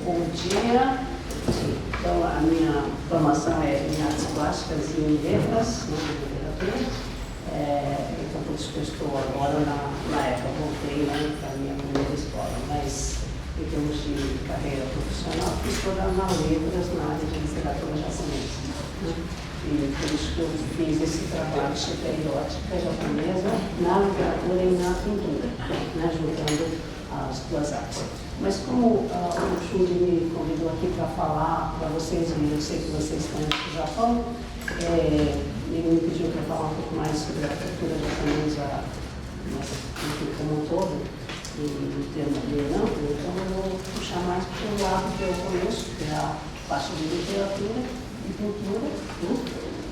Bom dia. Então, a minha formação é em artes plásticas e em letras, né, em literatura. Então, por isso que eu estou agora na ECA. Voltei, né, para a minha primeira escola, mas em termos de carreira profissional, fiz toda na letras, na área de literatura japonesa. Né? E por isso que eu fiz esse trabalho de estereótica japonesa na literatura e na pintura, né, juntando as duas artes. Mas como o Shuji me convidou aqui para falar para vocês, e eu sei que vocês estão no Japão, ele me pediu para falar um pouco mais sobre a cultura japonesa, como um todo, e o termo bem amplo, então eu vou puxar mais para o lado que eu conheço, que é a parte de literatura e pintura, né?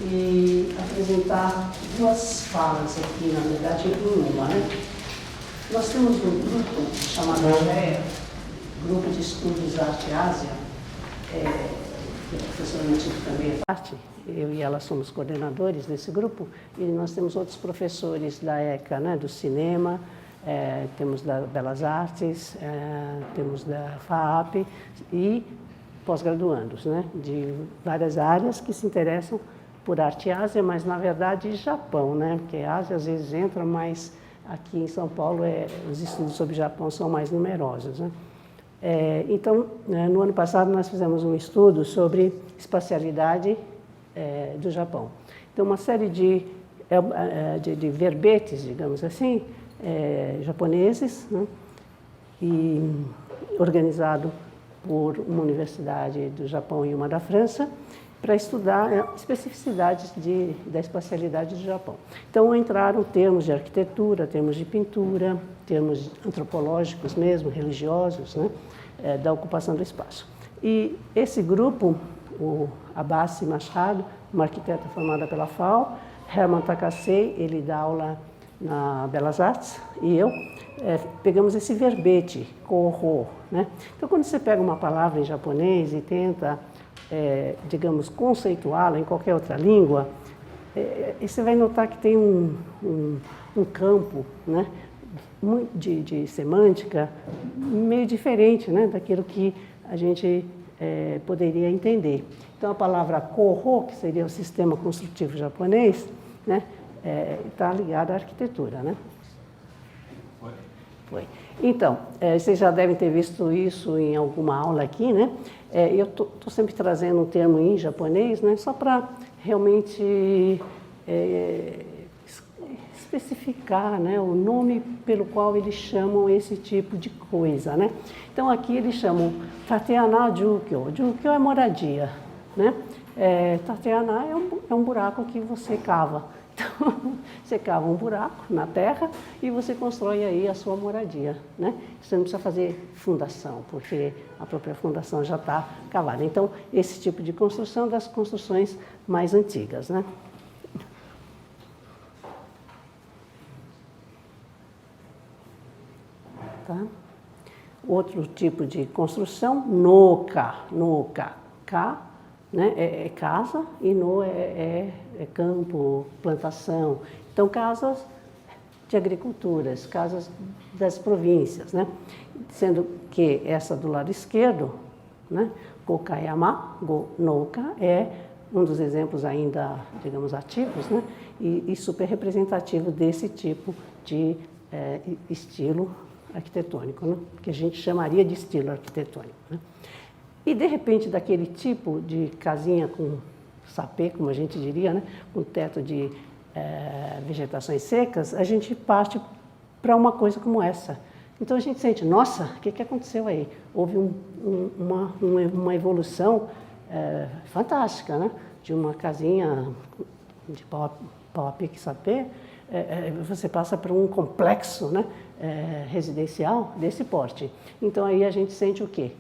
E apresentar duas falas aqui, na verdade, em uma, né? Nós temos um grupo chamado GEA, Grupo de Estudos Arte Ásia, que a professora Matilde também é parte, eu e ela somos coordenadores desse grupo, e nós temos outros professores da ECA, né, do cinema, temos da Belas Artes, temos da FAAP e pós-graduandos, né, de várias áreas que se interessam por arte Ásia, mas na verdade Japão, né, porque a Ásia às vezes entra, mas aqui em São Paulo os estudos sobre Japão são mais numerosos, né. Então, no ano passado nós fizemos um estudo sobre espacialidade do Japão. Então, uma série de verbetes, digamos assim, japoneses, né, e organizado por uma universidade do Japão e uma da França, para estudar especificidades da espacialidade do Japão. Então, entraram termos de arquitetura, termos de pintura, termos antropológicos mesmo, religiosos, né, da ocupação do espaço. E esse grupo, o Abassi Machado, uma arquiteta formada pela FAO, Herman Takasei, ele dá aula na Belas Artes, e eu, pegamos esse verbete, korō, né? Então, quando você pega uma palavra em japonês e tenta, digamos, conceituá-la em qualquer outra língua, você vai notar que tem um campo, né, de semântica meio diferente, né, daquilo que a gente poderia entender. Então, a palavra korō, que seria o sistema construtivo japonês, né, está ligada à arquitetura, né? Foi. Então, vocês já devem ter visto isso em alguma aula aqui, né? Eu estou sempre trazendo um termo em japonês, né, só para realmente especificar, né, o nome pelo qual eles chamam esse tipo de coisa, né? Então, aqui eles chamam Tateana Jukyo. Jukyo é moradia, né? Tateana é um buraco que você cava. Então, você cava um buraco na terra e você constrói aí a sua moradia, né? Você não precisa fazer fundação, porque a própria fundação já está cavada. Então, esse tipo de construção das construções mais antigas, né? Tá? Outro tipo de construção, noka. Ka, né, é casa, e no é campo, plantação. Então, casas de agriculturas, casas das províncias, né? Sendo que essa do lado esquerdo, né, Gokayama, Noka, é um dos exemplos ainda, digamos, ativos, né, e super representativo desse tipo de estilo arquitetônico, né, que a gente chamaria de estilo arquitetônico, né. E, de repente, daquele tipo de casinha com sapê, como a gente diria, né, com teto de vegetações secas, a gente parte para uma coisa como essa. Então, a gente sente, nossa, o que aconteceu aí? Houve uma evolução fantástica, né, de uma casinha de pau a pique sapê, você passa para um complexo, né, residencial desse porte. Então, aí a gente sente o quê?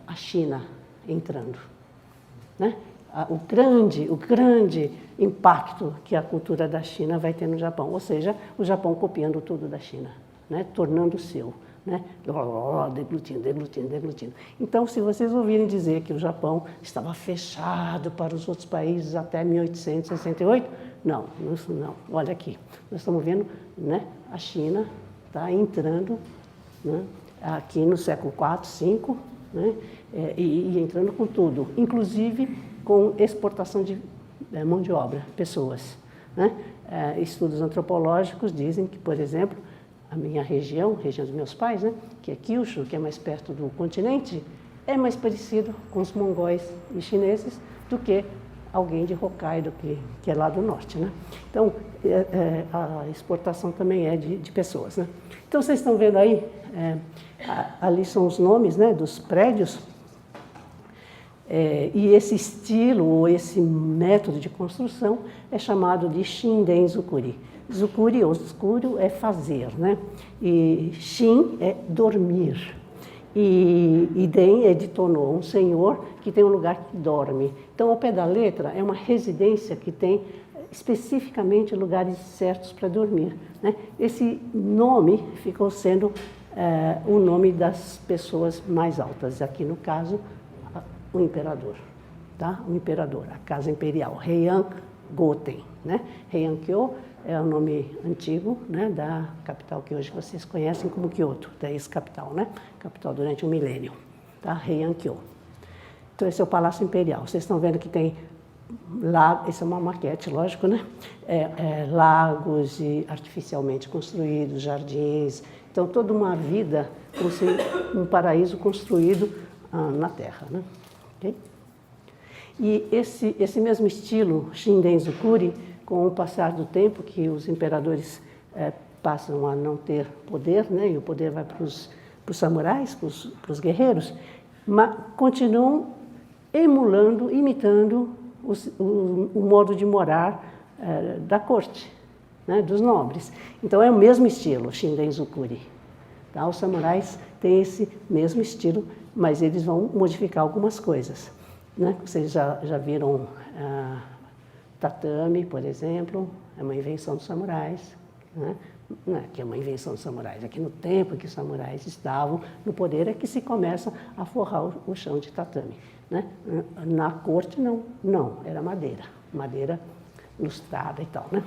A China entrando, né? O grande impacto que a cultura da China vai ter no Japão, ou seja, o Japão copiando tudo da China, né? Tornando seu, né? Deglutindo. Então, se vocês ouvirem dizer que o Japão estava fechado para os outros países até 1868, não, olha aqui, nós estamos vendo, né, a China está entrando, né, aqui no século IV, V, né? E entrando com tudo, inclusive com exportação de mão de obra, pessoas, né? Estudos antropológicos dizem que, por exemplo, a minha região dos meus pais, né, que é Kyushu, que é mais perto do continente, é mais parecido com os mongóis e chineses do que alguém de Hokkaido, que é lá do norte, né? Então, a exportação também é de pessoas, né? Então, vocês estão vendo aí, ali são os nomes, né, dos prédios, e esse estilo ou esse método de construção é chamado de Shinden-zukuri. Zukuri ou zukuru é fazer, né? E Shin é dormir. E Den é de Tono, um senhor que tem um lugar que dorme. Então, ao pé da letra, é uma residência que tem especificamente lugares certos para dormir, né? Esse nome ficou sendo o nome das pessoas mais altas. Aqui, no caso, o imperador, tá? O imperador, a casa imperial, Heian Goten, né? Heian-kyo é o nome antigo, né, da capital que hoje vocês conhecem como Kyoto, da ex-capital, né? Capital durante um milênio, tá? Heian-kyo. Então, esse é o Palácio Imperial. Vocês estão vendo que tem lá, essa é uma maquete, lógico, né? Lagos artificialmente construídos, jardins. Então, toda uma vida como se um paraíso construído na Terra, né? Okay? E esse mesmo estilo, Shinden-zukuri, com o passar do tempo, que os imperadores passam a não ter poder, né? E o poder vai para os samurais, para os guerreiros, mas continuam emulando, imitando o modo de morar da corte, né? Dos nobres. Então, é o mesmo estilo, Shinden-zukuri. Tá? Os samurais têm esse mesmo estilo, mas eles vão modificar algumas coisas, né? Vocês já viram tatame, por exemplo, é uma invenção dos samurais, né? Não é que é uma invenção dos samurais, é que no tempo que os samurais estavam no poder é que se começa a forrar o chão de tatame, né? Na corte não, era madeira lustrada e tal, né?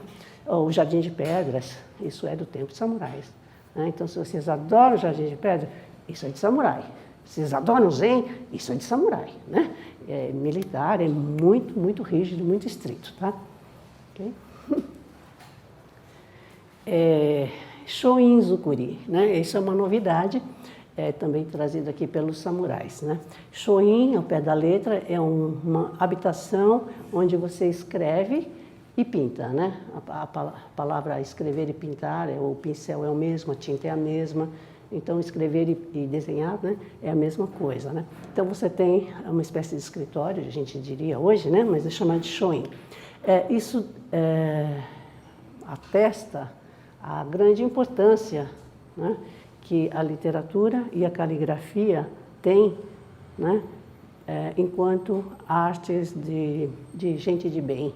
O jardim de pedras, isso é do tempo dos samurais, né? Então, se vocês adoram o jardim de pedra, isso é de samurai. Se vocês adoram o zen, isso é de samurai, né? É militar, é muito, muito rígido, muito estrito, tá? Okay? Shoin-zukuri, né? Isso é uma novidade, também trazida aqui pelos samurais, né? Shoin, ao pé da letra, é uma habitação onde você escreve e pinta, né? A palavra escrever e pintar, o pincel é o mesmo, a tinta é a mesma. Então, escrever e desenhar, né, é a mesma coisa, né? Então, você tem uma espécie de escritório, a gente diria hoje, né, mas é chamado de shoin. Isso atesta a grande importância, né, que a literatura e a caligrafia têm, né, enquanto artes de gente de bem,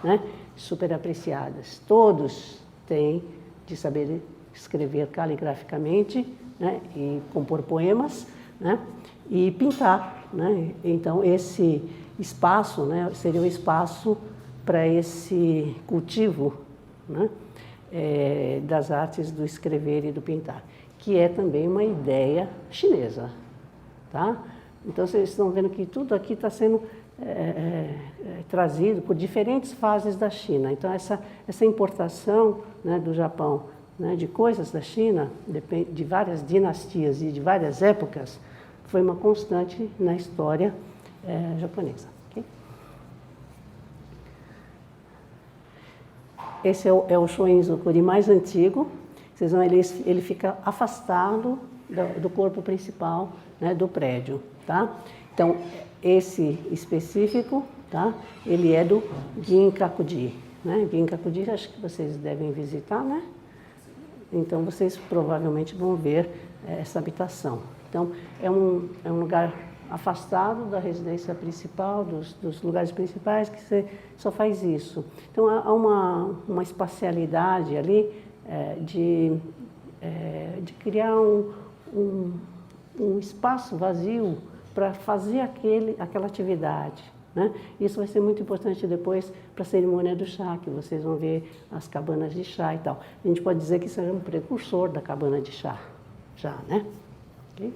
né, super apreciadas. Todos têm de saber escrever caligraficamente, né, e compor poemas, né, e pintar, né? Então, esse espaço, né, seria um espaço para esse cultivo, né, das artes do escrever e do pintar, que é também uma ideia chinesa, tá? Então, vocês estão vendo que tudo aqui está sendo trazido por diferentes fases da China. Então, essa importação, né, do Japão, né, de coisas da China, de várias dinastias e de várias épocas, foi uma constante na história japonesa. Okay? Esse é o Shoin-zukuri mais antigo. Vocês vão, ele fica afastado do corpo principal, né, do prédio. Tá? Então, esse específico, tá? Ele é do Ginkakuji. Né? Ginkakuji, acho que vocês devem visitar, né? Então, vocês provavelmente vão ver essa habitação. Então, é um lugar afastado da residência principal, dos lugares principais, que você só faz isso. Então, há uma espacialidade ali de criar um espaço vazio para fazer aquela atividade. Né? Isso vai ser muito importante depois para a cerimônia do chá, que vocês vão ver as cabanas de chá e tal. A gente pode dizer que isso é um precursor da cabana de chá, já, né? Okay?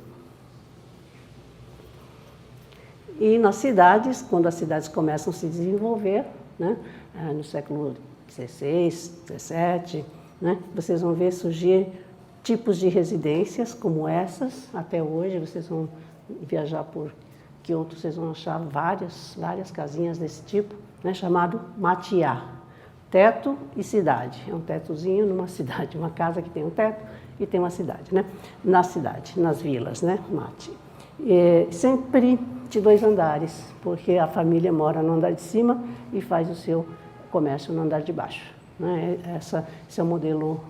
E nas cidades, quando as cidades começam a se desenvolver, né, no século XVI, XVII, né, vocês vão ver surgir tipos de residências como essas. Até hoje vocês vão viajar por Kyoto, vocês vão achar várias casinhas desse tipo, né, chamado machiya, teto e cidade. É um tetozinho numa cidade, uma casa que tem um teto e tem uma cidade, né? Na cidade, nas vilas, né? Machi. Sempre de 2 andares, porque a família mora no andar de cima e faz o seu comércio no andar de baixo, né? Esse é o modelo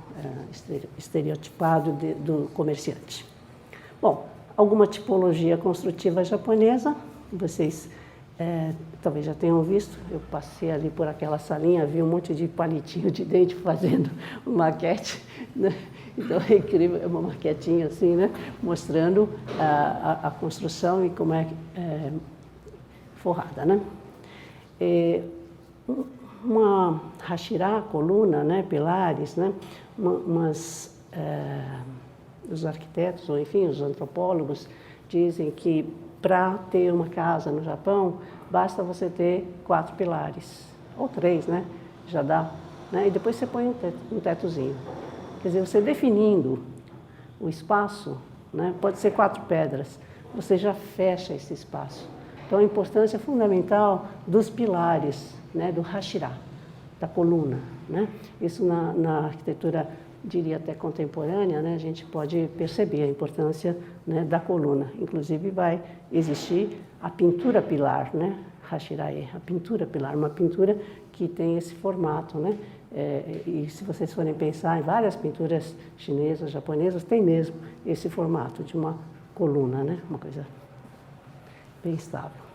estereotipado do comerciante. Bom, alguma tipologia construtiva japonesa, vocês talvez já tenham visto. Eu passei ali por aquela salinha, vi um monte de palitinho de dente fazendo uma maquete, né? Então é incrível, é uma maquetinha assim, né? Mostrando a construção e como é forrada, né? Uma hashira, coluna, né? Pilares, né? Os arquitetos, ou enfim, os antropólogos, dizem que para ter uma casa no Japão, basta você ter 4 pilares, ou 3, né? Já dá, né? E depois você põe um tetozinho. Quer dizer, você definindo o espaço, né? Pode ser 4 pedras, você já fecha esse espaço. Então a importância fundamental dos pilares, né? Do hashira, da coluna, né? Isso na arquitetura, diria até contemporânea, né, a gente pode perceber a importância, né, da coluna. Inclusive vai existir a pintura pilar, né, hashirae, a pintura pilar, uma pintura que tem esse formato, né, e se vocês forem pensar em várias pinturas chinesas, japonesas, tem mesmo esse formato de uma coluna, né, uma coisa bem estável.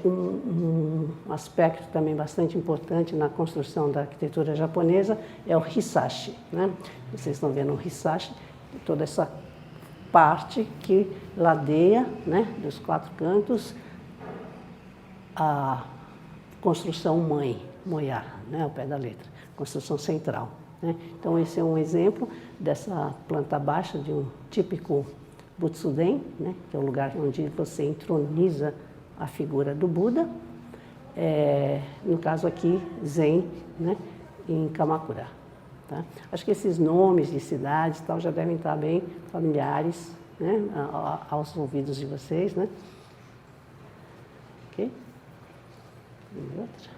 Um aspecto também bastante importante na construção da arquitetura japonesa é o hisashi, né? Vocês estão vendo o hisashi, toda essa parte que ladeia, né, dos 4 cantos a construção mãe, moya, né, ao pé da letra, construção central, né? Então esse é um exemplo dessa planta baixa de um típico Butsuden, né, que é o lugar onde você entroniza a figura do Buda, no caso aqui, Zen, né, em Kamakura. Tá? Acho que esses nomes de cidades tal, já devem estar bem familiares, né, aos ouvidos de vocês. Né? Ok? E outra.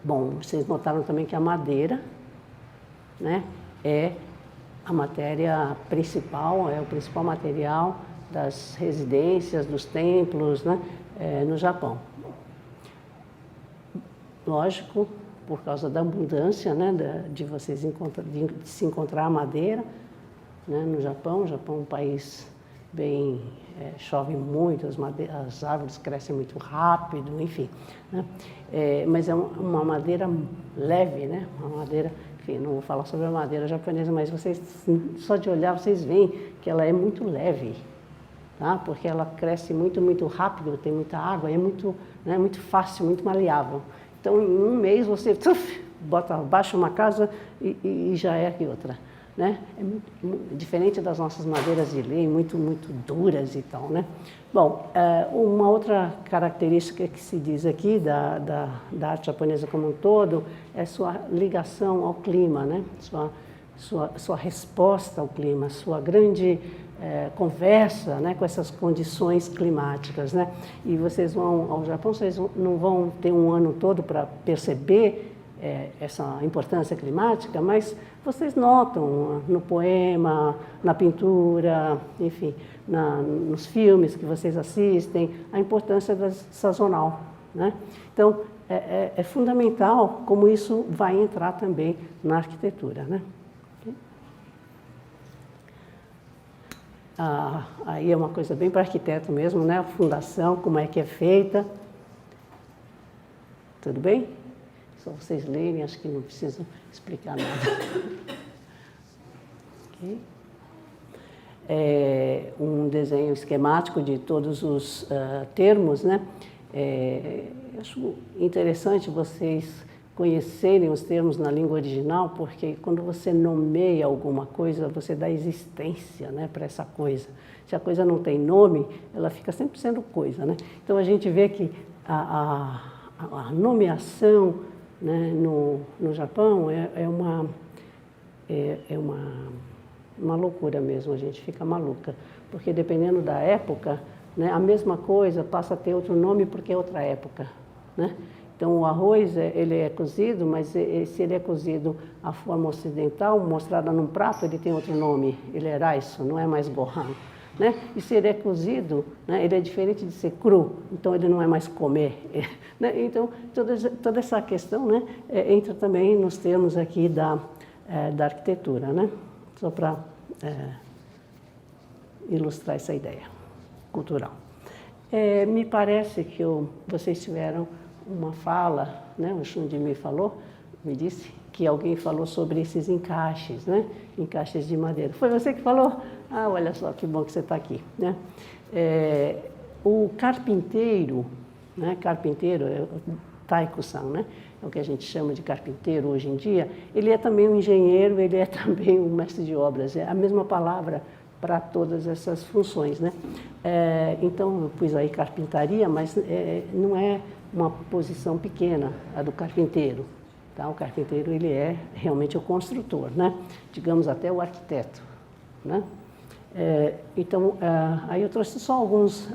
Bom, vocês notaram também que a madeira, né, é a matéria principal, é o principal material das residências, dos templos, né, no Japão. Lógico, por causa da abundância, né, de se encontrar madeira, né, no Japão. O Japão é um país bem... chove muito, as árvores crescem muito rápido, enfim. Né, mas é uma madeira leve, né, uma madeira... Enfim, não vou falar sobre a madeira japonesa, mas vocês, só de olhar, vocês veem que ela é muito leve. Tá? Porque ela cresce muito rápido, tem muita água, é muito, né, muito fácil, muito maleável. Então, em um mês, você baixa uma casa e já é aqui outra. Né? É muito diferente das nossas madeiras de lei, muito duras e tal. Né? Bom, uma outra característica que se diz aqui da arte japonesa como um todo é sua ligação ao clima, né? Sua resposta ao clima, sua grande... conversa, né, com essas condições climáticas, né? E vocês vão ao Japão, vocês não vão ter um ano todo para perceber essa importância climática, mas vocês notam no poema, na pintura, enfim, nos filmes que vocês assistem, a importância da sazonal, né? Então, é fundamental como isso vai entrar também na arquitetura, né? Aí é uma coisa bem para arquiteto mesmo, né? A fundação, como é que é feita. Tudo bem? Só vocês lerem, acho que não preciso explicar nada. Okay. Um desenho esquemático de todos os termos, né? Acho interessante vocês conhecerem os termos na língua original, porque quando você nomeia alguma coisa, você dá existência, né, para essa coisa. Se a coisa não tem nome, ela fica sempre sendo coisa, né? Então a gente vê que a nomeação, né, no Japão é uma loucura mesmo, a gente fica maluca, porque dependendo da época, né, a mesma coisa passa a ter outro nome porque é outra época, né? Então o arroz, ele é cozido, mas se ele é cozido à forma ocidental, mostrada num prato, ele tem outro nome, ele é raiso, não é mais gohan, né? E se ele é cozido, né, ele é diferente de ser cru, então ele não é mais comer, né? Então toda essa questão, né, entra também nos termos aqui da arquitetura, né? Só para ilustrar essa ideia cultural. Me parece que vocês tiveram uma fala, né? O Xundi me disse que alguém falou sobre esses encaixes, né? Encaixes de madeira. Foi você que falou? Ah, olha só, que bom que você está aqui, né? O carpinteiro, né? Carpinteiro, taiko-san, né? É o que a gente chama de carpinteiro hoje em dia. Ele é também um engenheiro, ele é também um mestre de obras. É a mesma palavra para todas essas funções, né? Então, eu pus aí carpintaria, mas não é uma posição pequena, a do carpinteiro. Tá? O carpinteiro, ele é realmente o construtor, né? Digamos até o arquiteto, né? Então, aí eu trouxe só alguns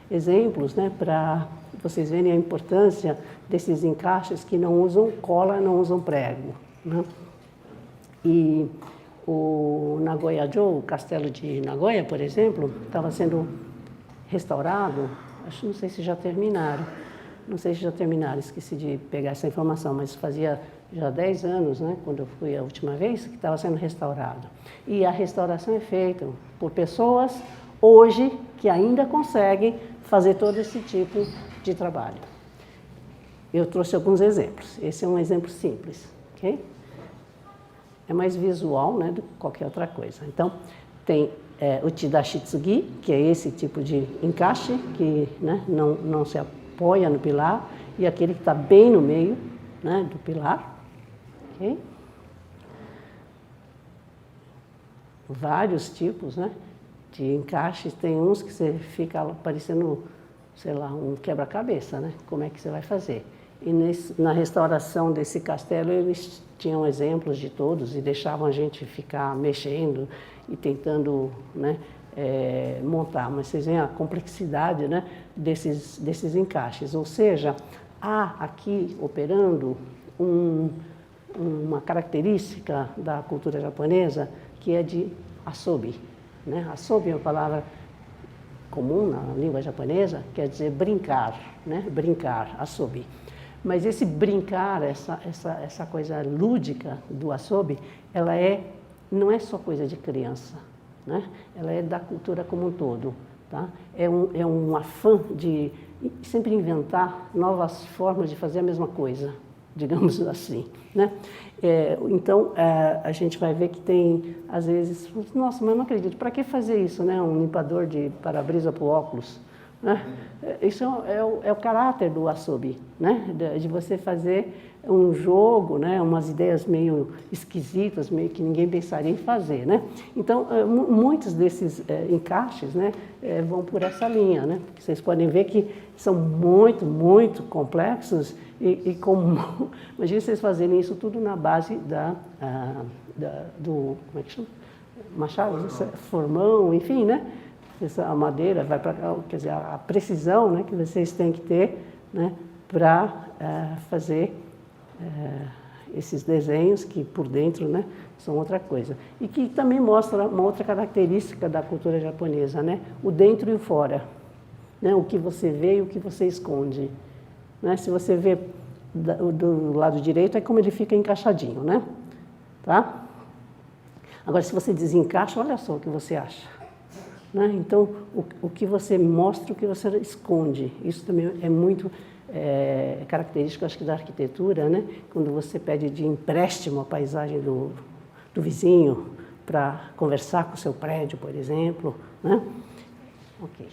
exemplos, né, para vocês verem a importância desses encaixes que não usam cola, não usam prego, né? E o Nagoya-jo, o castelo de Nagoya, por exemplo, estava sendo restaurado, não sei se já terminaram, esqueci de pegar essa informação, mas fazia já 10 anos, né, quando eu fui a última vez, que estava sendo restaurado. E a restauração é feita por pessoas, hoje, que ainda conseguem fazer todo esse tipo de trabalho. Eu trouxe alguns exemplos, esse é um exemplo simples, ok? É mais visual, né, do que qualquer outra coisa. Então, tem o Chidashitsugi, que é esse tipo de encaixe, que, né, não se apoia no pilar, e aquele que está bem no meio, né, do pilar. Okay? Vários tipos, né, de encaixes. Tem uns que você fica parecendo, sei lá, um quebra-cabeça, né? Como é que você vai fazer? E na restauração desse castelo, eles tinham exemplos de todos e deixavam a gente ficar mexendo e tentando, né, montar. Mas vocês veem a complexidade, né, desses encaixes. Ou seja, há aqui operando uma característica da cultura japonesa que é de asobi, né? Asobi é uma palavra comum na língua japonesa, quer dizer brincar, né? Brincar, asobi. Mas esse brincar, essa coisa lúdica do asobi, ela não é só coisa de criança, né? Ela é da cultura como um todo, tá? É um afã de sempre inventar novas formas de fazer a mesma coisa, digamos assim, né? Então, a gente vai ver que tem, às vezes, nossa, mas eu não acredito, para que fazer isso, né? Um limpador de para-brisa para o óculos, né? Isso é o caráter do asobi, né? De você fazer um jogo, né? Umas ideias meio esquisitas, meio que ninguém pensaria em fazer, né? Então, muitos desses encaixes, né, vão por essa linha, né? Porque vocês podem ver que são muito, muito complexos e como... Imagina vocês fazerem isso tudo na base do... Como é que chama? Machado, formão, enfim, né? A madeira vai para cá, quer dizer, a precisão, né, que vocês têm que ter, né, para fazer esses desenhos que por dentro, né, são outra coisa. E que também mostra uma outra característica da cultura japonesa, né, o dentro e o fora, né, o que você vê e o que você esconde, né? Se você vê do lado direito é como ele fica encaixadinho, né? Tá? Agora, se você desencaixa, olha só o que você acha. Né? Então, o que você mostra, o que você esconde, isso também é muito característico, acho que, da arquitetura, né? Quando você pede de empréstimo a paisagem do vizinho para conversar com o seu prédio, por exemplo, né? Ok.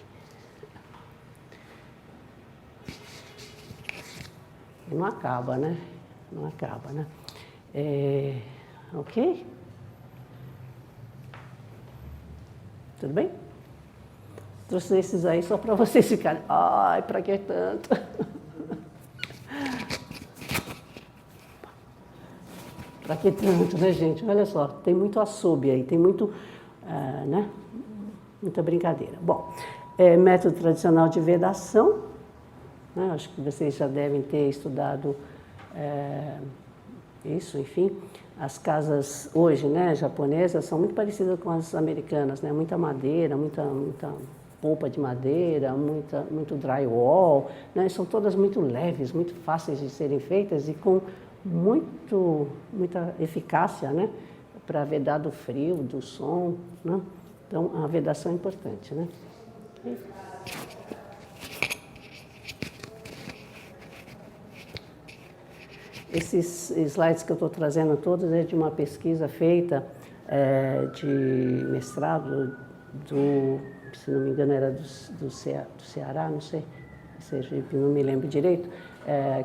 E não acaba, né? não acaba, né? Ok? Tudo bem? Trouxe esses aí só para vocês ficarem. Ai, para que tanto? Para que tanto, né, gente? Olha só, tem muito açougue aí, tem muito, né? Muita brincadeira. Bom, método tradicional de vedação, né? Acho que vocês já devem ter estudado isso, enfim. As casas hoje, né, japonesas, são muito parecidas com as americanas, né? Muita madeira, muita polpa de madeira, muito drywall, né? São todas muito leves, muito fáceis de serem feitas e com muita eficácia, né? Para vedar do frio, do som, né? Então, a vedação é importante, né? Esses slides que eu estou trazendo todos é de uma pesquisa feita de mestrado se não me engano era do Ceará, não sei, Sergipe, não me lembro direito,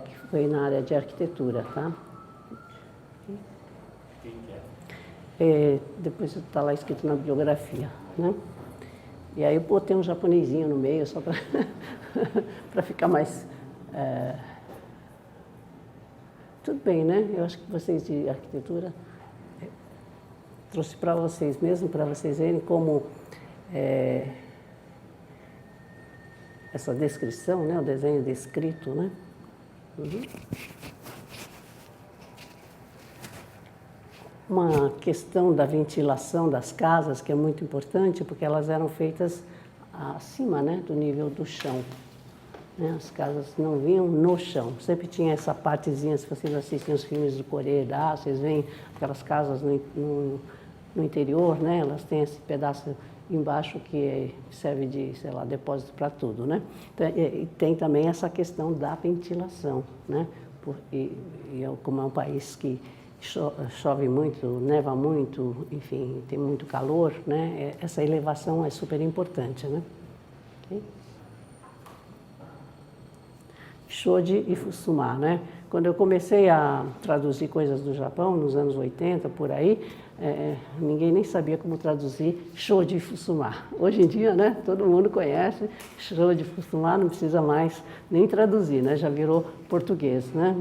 que foi na área de arquitetura, tá? Quem é? Depois está lá escrito na biografia, né? E aí eu botei um japonesinho no meio só para ficar mais... Tudo bem, né? Eu acho que vocês de arquitetura trouxe para vocês mesmo, para vocês verem como essa descrição, né? O desenho descrito, né? Uhum. Uma questão da ventilação das casas, que é muito importante, porque elas eram feitas acima, né, do nível do chão. As casas não vinham no chão, sempre tinha essa partezinha, se vocês assistem os filmes de Coreia, vocês veem aquelas casas no interior, né? Elas têm esse pedaço embaixo que serve de, sei lá, depósito para tudo, né? Então, e tem também essa questão da ventilação, né? Como é um país que chove muito, neva muito, enfim, tem muito calor, né? Essa elevação é super importante, né? Okay? Shoji e Fusuma, né? Quando eu comecei a traduzir coisas do Japão, nos anos 80, por aí, ninguém nem sabia como traduzir Shoji e Fusuma. Hoje em dia, né, todo mundo conhece Shoji e Fusuma, não precisa mais nem traduzir, né? Já virou português, né?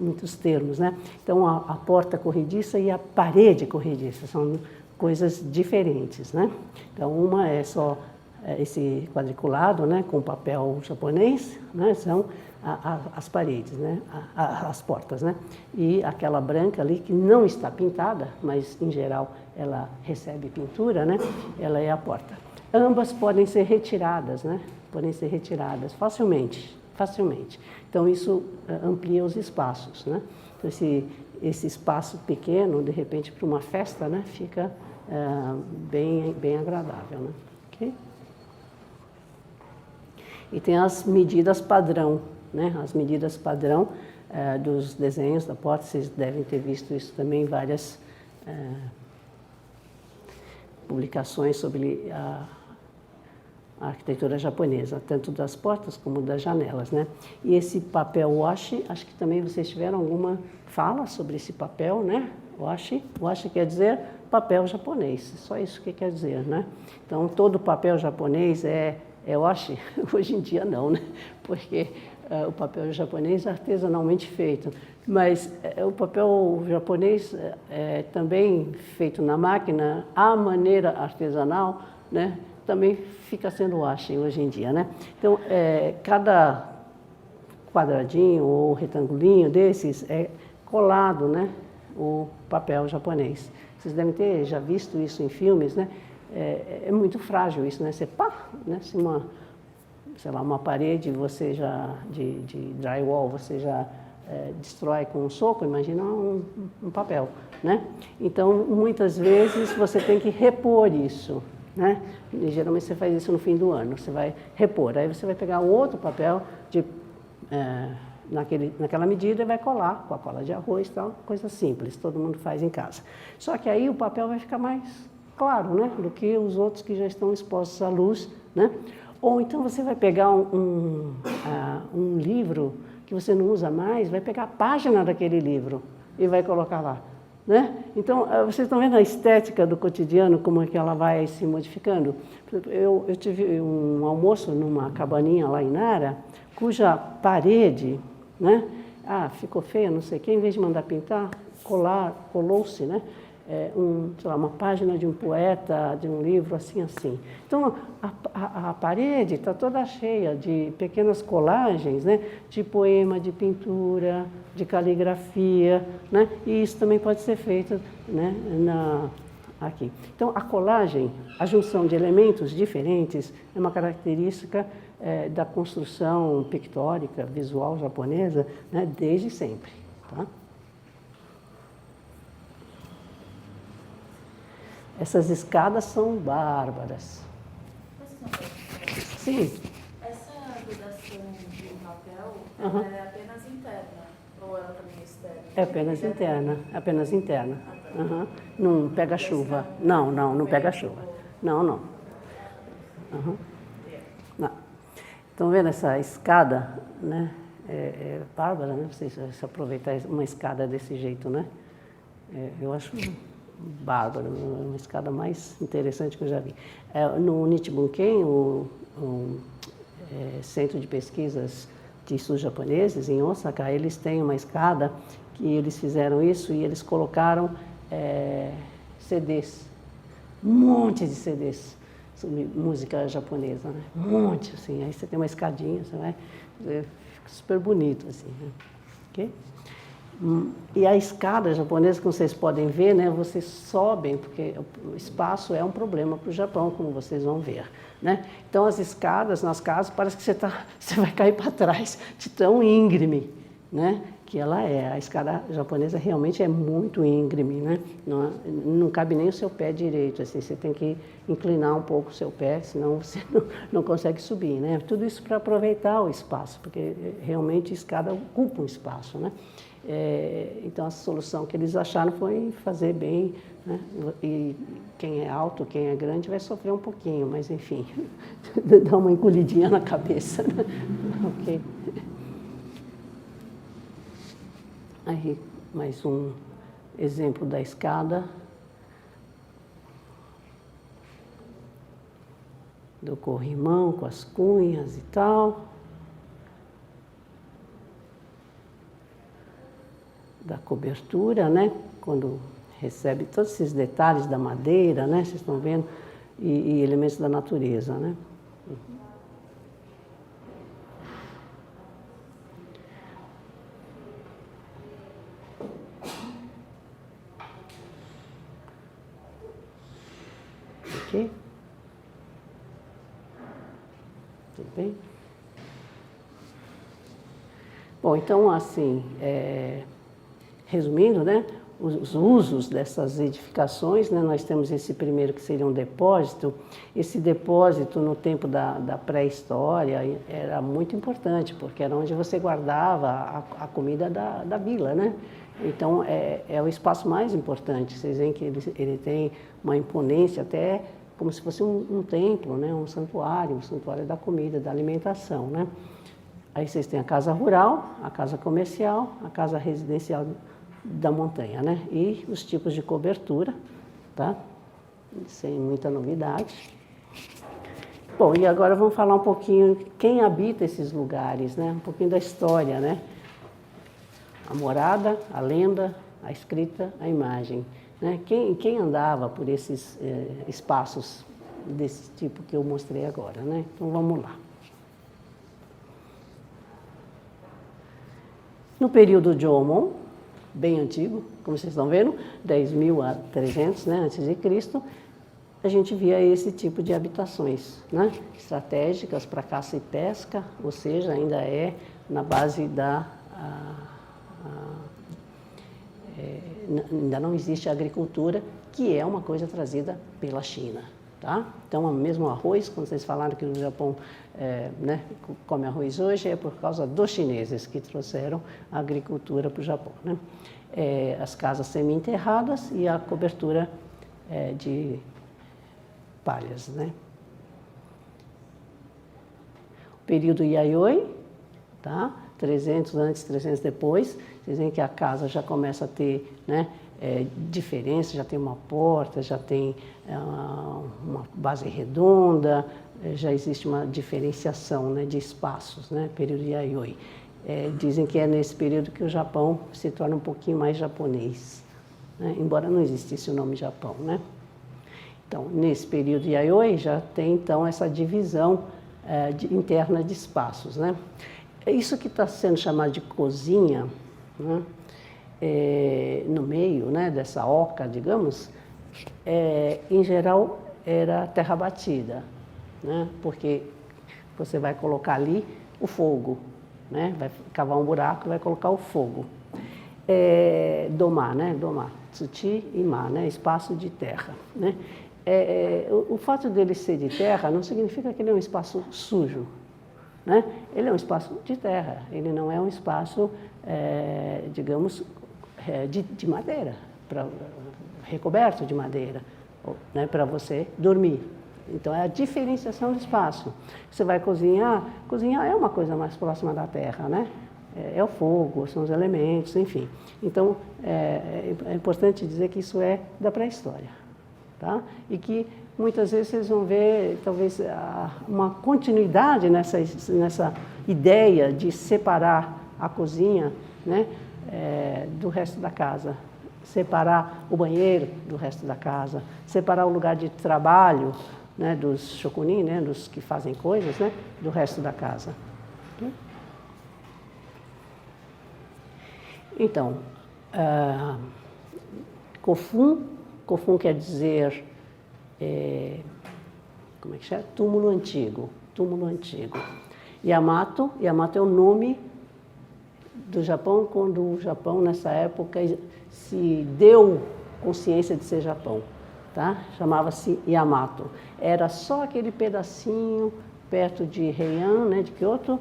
Muitos termos, né? Então, a porta corrediça e a parede corrediça são coisas diferentes, né? Então, uma é só esse quadriculado, né, com papel japonês, né, são as paredes, né, as portas, né, e aquela branca ali que não está pintada, mas em geral ela recebe pintura, né, ela é a porta. Ambas podem ser retiradas, né, podem ser retiradas facilmente. Então isso amplia os espaços, né. Então esse espaço pequeno, de repente, para uma festa, né, fica bem agradável, né. Okay? E tem as medidas padrão, né? As medidas padrão dos desenhos da porta, vocês devem ter visto isso também em várias publicações sobre a arquitetura japonesa, tanto das portas como das janelas, né? E esse papel washi, acho que também vocês tiveram alguma fala sobre esse papel, né? Washi quer dizer papel japonês, só isso que quer dizer, né? Então, todo papel japonês é washi? Hoje em dia não, né? Porque o papel japonês é artesanalmente feito, mas o papel japonês é também feito na máquina, à maneira artesanal, né? Também fica sendo washi hoje em dia, né? Então, cada quadradinho ou retangulinho desses é colado, né? O papel japonês. Vocês devem ter já visto isso em filmes, né? É muito frágil isso, né? Você né? Se uma parede você de drywall você já destrói com um soco, imagina um papel, né? Então, muitas vezes você tem que repor isso, né? E, geralmente você faz isso no fim do ano, você vai repor, aí você vai pegar um outro papel naquela medida e vai colar com a cola de arroz, tal, coisa simples, todo mundo faz em casa. Só que aí o papel vai ficar mais claro, né, do que os outros que já estão expostos à luz, né? Ou então você vai pegar um livro que que você não usa mais, vai pegar a página daquele livro e vai colocar lá. Né? Então, vocês estão vendo a estética do cotidiano, como é que ela vai se modificando? Eu tive um almoço numa cabaninha lá em Nara, cuja parede, né? Ficou feia, não sei o quê, em vez de mandar pintar, colou-se, né? Sei lá, uma página de um poeta, de um livro, assim. Então, a parede está toda cheia de pequenas colagens, né? De poema, de pintura, de caligrafia, né? E isso também pode ser feito, né? Aqui. Então, a colagem, a junção de elementos diferentes, é uma característica da construção pictórica, visual japonesa, né? Desde sempre. Tá? Essas escadas são bárbaras. Sim. Essa vedação de papel é apenas interna? Ou ela também é externa? É apenas interna. Não pega chuva. Não pega chuva. Não. Estão vendo essa escada, né? É bárbara, né? Vocês se aproveitar uma escada desse jeito, né? Eu acho bárbaro, uma escada mais interessante que eu já vi. No Nichibunken, o Centro de Pesquisas de Estudos Japoneses, em Osaka, eles têm uma escada que eles fizeram isso e eles colocaram CDs, um monte de CDs sobre música japonesa, né? Um monte, assim. Aí você tem uma escadinha, você vai, fica super bonito, assim, né? Okay? E a escada japonesa, como vocês podem ver, né, vocês sobem, porque o espaço é um problema para o Japão, como vocês vão ver. Né? Então, as escadas nas casas, parece que você vai cair para trás, de tão íngreme, né, que ela é. A escada japonesa realmente é muito íngreme, né? Não cabe nem o seu pé direito, assim, você tem que inclinar um pouco o seu pé, senão você não consegue subir. Né? Tudo isso para aproveitar o espaço, porque realmente a escada ocupa um espaço. Né? Então, a solução que eles acharam foi fazer bem, né? E quem é alto, quem é grande vai sofrer um pouquinho, mas enfim, dá uma encolhidinha na cabeça. Né? Ok. Aí, mais um exemplo da escada do corrimão com as cunhas e tal. Da cobertura, né? Quando recebe todos esses detalhes da madeira, né? Vocês estão vendo, e elementos da natureza, né? Ok? Tudo bem? Bom, então, assim, resumindo, né, os usos dessas edificações, né, nós temos esse primeiro que seria um depósito. Esse depósito no tempo da pré-história era muito importante, porque era onde você guardava a comida da vila, né? Então é o espaço mais importante. Vocês veem que ele tem uma imponência até como se fosse um templo, né? Um santuário da comida, da alimentação, né? Aí vocês têm a casa rural, a casa comercial, a casa residencial da montanha, né? E os tipos de cobertura, tá? Sem muita novidade. Bom, e agora vamos falar um pouquinho quem habita esses lugares, né? Um pouquinho da história, né? A morada, a lenda, a escrita, a imagem. Né? Quem andava por esses espaços desse tipo que eu mostrei agora, né? Então vamos lá. No período Jomon, bem antigo, como vocês estão vendo, 10.000 a 300, né, antes de Cristo, a gente via esse tipo de habitações, né, estratégicas para caça e pesca, ou seja, ainda é na base ainda não existe a agricultura, que é uma coisa trazida pela China. Tá? Então, mesmo o arroz, quando vocês falaram que o Japão né, come arroz hoje, é por causa dos chineses que trouxeram a agricultura para o Japão. Né? As casas semi-enterradas e a cobertura de palhas. Né? O período Yayoi, tá? 300 antes, 300 depois. Dizem que a casa já começa a ter, né, diferença, já tem uma porta, já tem uma base redonda, já existe uma diferenciação, né, de espaços, né, período Yayoi. Dizem que é nesse período que o Japão se torna um pouquinho mais japonês, né, embora não existisse o nome Japão, né? Então, nesse período Yayoi já tem, então, essa divisão interna de espaços, né? Isso que está sendo chamado de cozinha, né, no meio, né, dessa oca, digamos, em geral era terra batida, né, porque você vai colocar ali o fogo, né, vai cavar um buraco e vai colocar o fogo. Domar, né, domar, tsuchi e ma, né, espaço de terra, né. O fato dele ser de terra não significa que ele é um espaço sujo, né? Ele é um espaço de terra, ele não é um espaço, digamos, de madeira, recoberto de madeira, né, para você dormir. Então, é a diferenciação do espaço. Você vai cozinhar é uma coisa mais próxima da terra, né? É o fogo, são os elementos, enfim. Então, é importante dizer que isso é da pré-história, tá? E que muitas vezes vocês vão ver, talvez, uma continuidade nessa ideia de separar a cozinha, né, do resto da casa, separar o banheiro do resto da casa, separar o lugar de trabalho, né, dos shokunin, né, dos que fazem coisas, né, do resto da casa. Então, Kofun quer dizer, como é que chama? Túmulo antigo. Yamato é o nome do Japão quando o Japão, nessa época, se deu consciência de ser Japão, tá? Chamava-se Yamato. Era só aquele pedacinho perto de Heian, né, de Kyoto,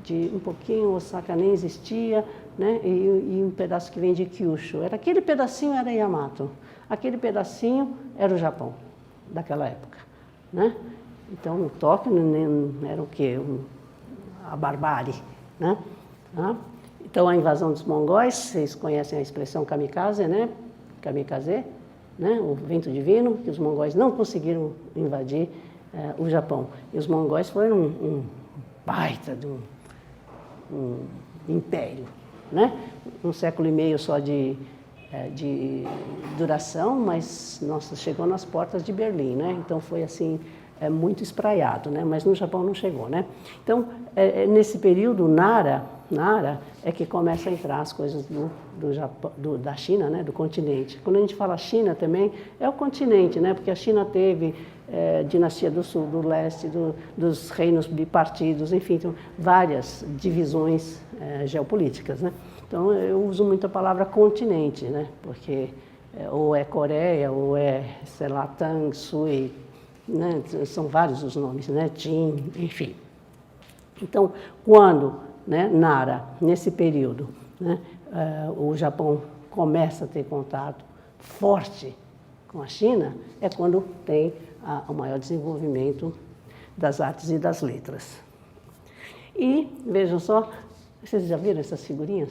de um pouquinho, Osaka nem existia, né, e um pedaço que vem de Kyushu. Aquele pedacinho era Yamato. Aquele pedacinho era o Japão daquela época, né? Então, o Tóquio era o quê? A barbárie, né? Então, a invasão dos mongóis, vocês conhecem a expressão kamikaze, né? Kamikaze, né? O vento divino, que os mongóis não conseguiram invadir o Japão. E os mongóis foram um baita de um império, né? Um século e meio só de duração, mas, nossa, chegou nas portas de Berlim, né? Então, foi assim, muito espraiado, né? Mas no Japão não chegou, né? Então, nesse período, Nara é que começa a entrar as coisas do Japão, da China, né? Do continente. Quando a gente fala China também, é o continente, né? Porque a China teve dinastia do Sul, do Leste, dos reinos bipartidos, enfim, então, várias divisões geopolíticas, né? Então, eu uso muito a palavra continente, né? Porque ou é Coreia, ou sei lá, Tang, Sui, né? São vários os nomes, né? Jin, enfim. Então, quando, né, Nara, nesse período, né, o Japão começa a ter contato forte com a China, é quando tem o maior desenvolvimento das artes e das letras. E, vejam só, vocês já viram essas figurinhas?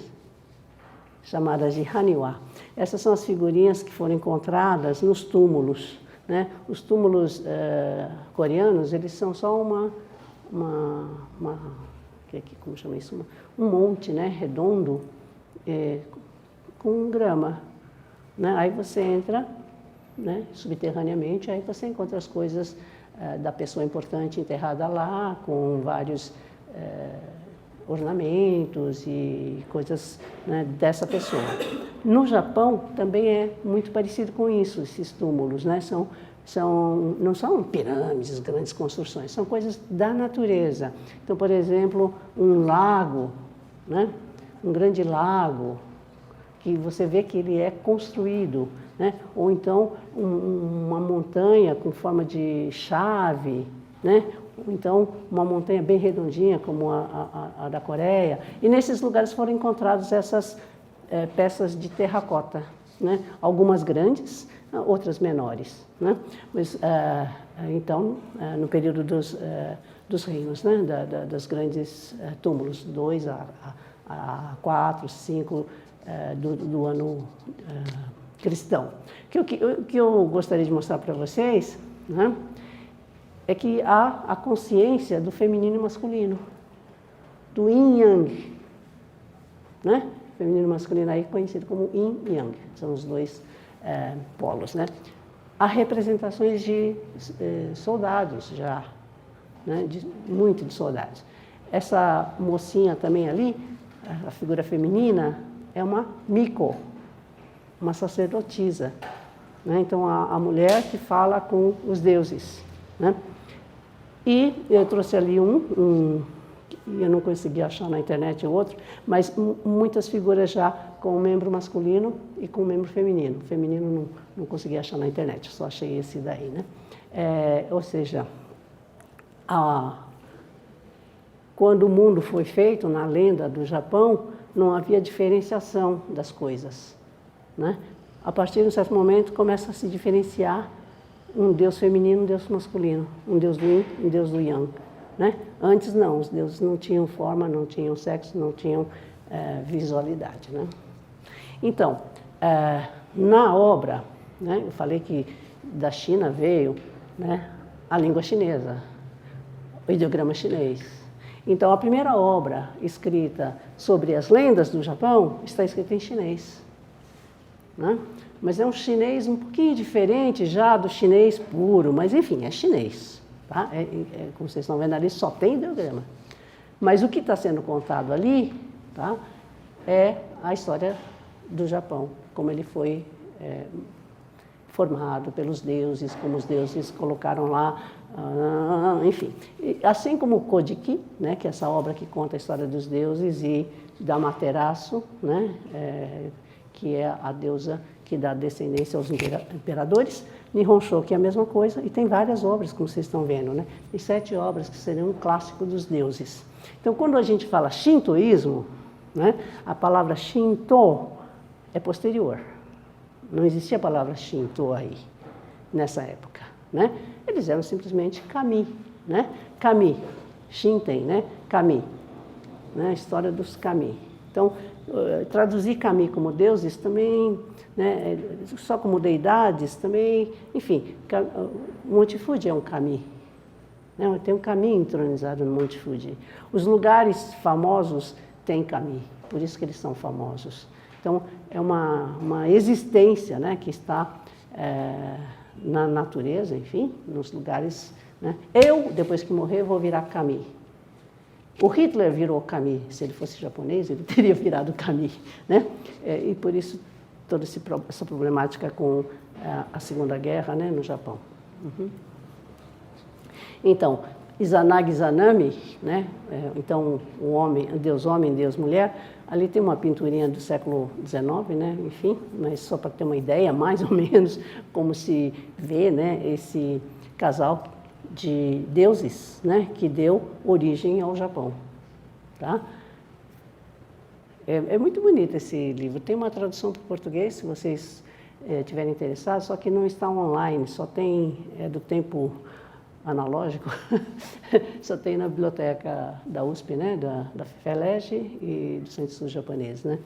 Chamadas de Haniwa. Essas são as figurinhas que foram encontradas nos túmulos, né? Os túmulos coreanos, eles são só como chama isso? Um monte, né, redondo, com grama, né? Aí você entra, né, subterraneamente, aí você encontra as coisas da pessoa importante enterrada lá, com vários ornamentos e coisas, né, dessa pessoa. No Japão também é muito parecido com isso, esses túmulos, né? Não são pirâmides, grandes construções, são coisas da natureza. Então, por exemplo, um lago, né? Um grande lago, que você vê que ele é construído, né? Ou então uma montanha com forma de chave, né? Ou então uma montanha bem redondinha, como a da Coreia. E nesses lugares foram encontradas essas peças de terracota, né? Algumas grandes, outras menores, né? Mas, então, no período dos reinos, né? Das grandes túmulos, 2 a 4, 5 do ano cristão. O que eu gostaria de mostrar para vocês, né, é que há a consciência do feminino e masculino, do yin yang, né? Feminino e masculino aí conhecido como yin e yang, são os dois polos, né? Há representações de soldados já, né? Muito de soldados. Essa mocinha também ali, a figura feminina, é uma miko, uma sacerdotisa, né? Então a mulher que fala com os deuses, né? E eu trouxe ali eu não consegui achar na internet outro, mas muitas figuras já com o membro masculino e com o membro feminino. O feminino não consegui achar na internet, só achei esse daí, né? Ou seja, quando o mundo foi feito, na lenda do Japão, não havia diferenciação das coisas, né? A partir de um certo momento começa a se diferenciar um deus feminino, um deus masculino, um deus do yin e um deus do yang, né? Antes não, os deuses não tinham forma, não tinham sexo, não tinham visualidade, né? Então, na obra, né, eu falei que da China veio, né, a língua chinesa, o ideograma chinês. Então, a primeira obra escrita sobre as lendas do Japão está escrita em chinês, né? Mas é um chinês um pouquinho diferente já do chinês puro, mas enfim, é chinês. Tá? Como vocês estão vendo ali, só tem ideograma. Mas o que está sendo contado ali, tá, é a história do Japão, como ele foi formado pelos deuses, como os deuses colocaram lá, enfim. Assim como o Kojiki, né, que é essa obra que conta a história dos deuses, e da Amaterasu, né, que é a deusa que dá descendência aos imperadores, Nihon Shoki é a mesma coisa, e tem várias obras, como vocês estão vendo, né? Tem 7 obras que seriam um clássico dos deuses. Então, quando a gente fala shintoísmo, né, a palavra shinto é posterior. Não existia a palavra shinto aí, nessa época, né? Eles eram simplesmente kami, né? Kami, shinten, né? Kami, né? A história dos kami. Então, traduzir kami como deuses também, né, só como deidades também, enfim, o Monte Fuji é um kami, né, tem um kami entronizado no Monte Fuji. Os lugares famosos têm kami, por isso que eles são famosos. Então, é uma existência, né, que está na natureza, enfim, nos lugares, né. Eu, depois que morrer, vou virar kami. O Hitler virou kami, se ele fosse japonês, ele teria virado kami, né? E por isso toda essa problemática com a Segunda Guerra, né, no Japão. Uhum. Então, Izanagi Izanami, né? Então o homem, Deus homem, Deus mulher, ali tem uma pinturinha do século XIX, né? Enfim, mas só para ter uma ideia, mais ou menos, como se vê, né, esse casal de deuses, né, que deu origem ao Japão, tá? É muito bonito esse livro. Tem uma tradução para o português, se vocês estiverem interessados, só que não está online, só tem, do tempo analógico, só tem na biblioteca da USP, né, da FELEG e do Centro de Estudos Japoneses, né?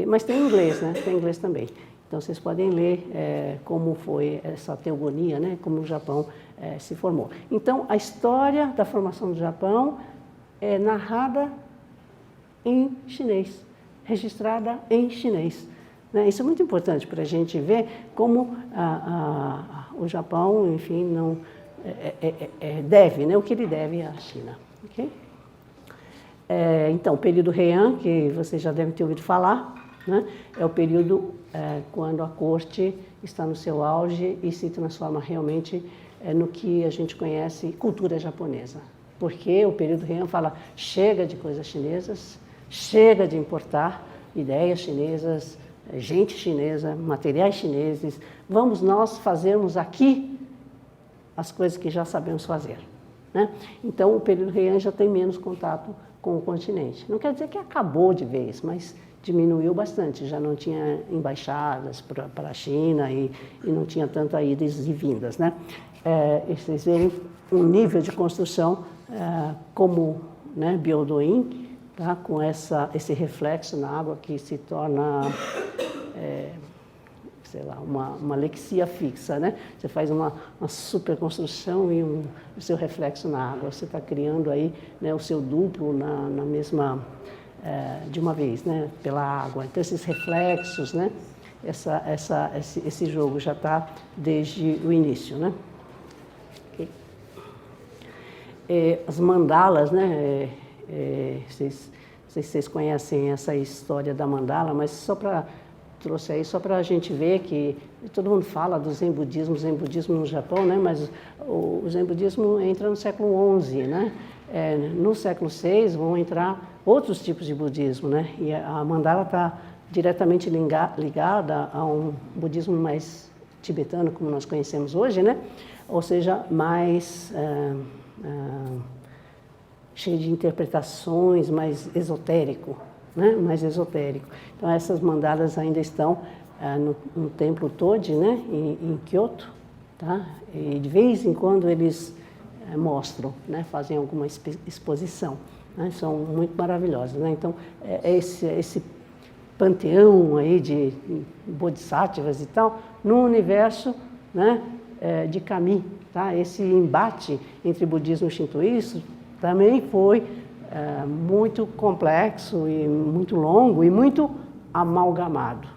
Mas tem em inglês, né? Tem em inglês também. Então vocês podem ler como foi essa teogonia, né, como o Japão se formou. Então a história da formação do Japão é narrada em chinês, registrada em chinês, né? Isso é muito importante para a gente ver como o Japão, enfim, não deve, né, o que ele deve à China. Okay? Então, o período Heian, que vocês já devem ter ouvido falar, né, é o período quando a corte está no seu auge e se transforma realmente no que a gente conhece cultura japonesa. Porque o período Heian fala, chega de coisas chinesas, chega de importar ideias chinesas, gente chinesa, materiais chineses, vamos nós fazermos aqui as coisas que já sabemos fazer, né? Então, o período Heian já tem menos contato com o continente. Não quer dizer que acabou de vez, mas diminuiu bastante, já não tinha embaixadas para a China e não tinha tanta idas e vindas, né? Vocês veem um nível de construção como, né, Byodo-in, tá? Com esse reflexo na água que se torna, sei lá, uma lexia fixa, né? Você faz uma super construção e o seu reflexo na água. Você está criando aí, né, o seu duplo na mesma, de uma vez, né? Pela água. Então, esses reflexos, né? Esse jogo já está desde o início, né? Okay. As mandalas, né? Não sei se vocês conhecem essa história da mandala, mas trouxe aí só para a gente ver que todo mundo fala do Zen budismo no Japão, né? Mas o Zen budismo entra no século XI, né? No século VI vão entrar outros tipos de budismo, né? E a mandala está diretamente ligada a um budismo mais tibetano, como nós conhecemos hoje, né? Ou seja, mais cheio de interpretações, mais esotérico, né? Mais esotérico. Então, essas mandalas ainda estão no templo Toji, né? Em Kyoto, tá? E de vez em quando eles mostram, né? Fazem alguma exposição, né? São muito maravilhosas, né? Então, esse panteão aí de bodhisattvas e tal, no universo, né, de Kami, tá? Esse embate entre budismo e shintoísmo também foi muito complexo e muito longo e muito amalgamado,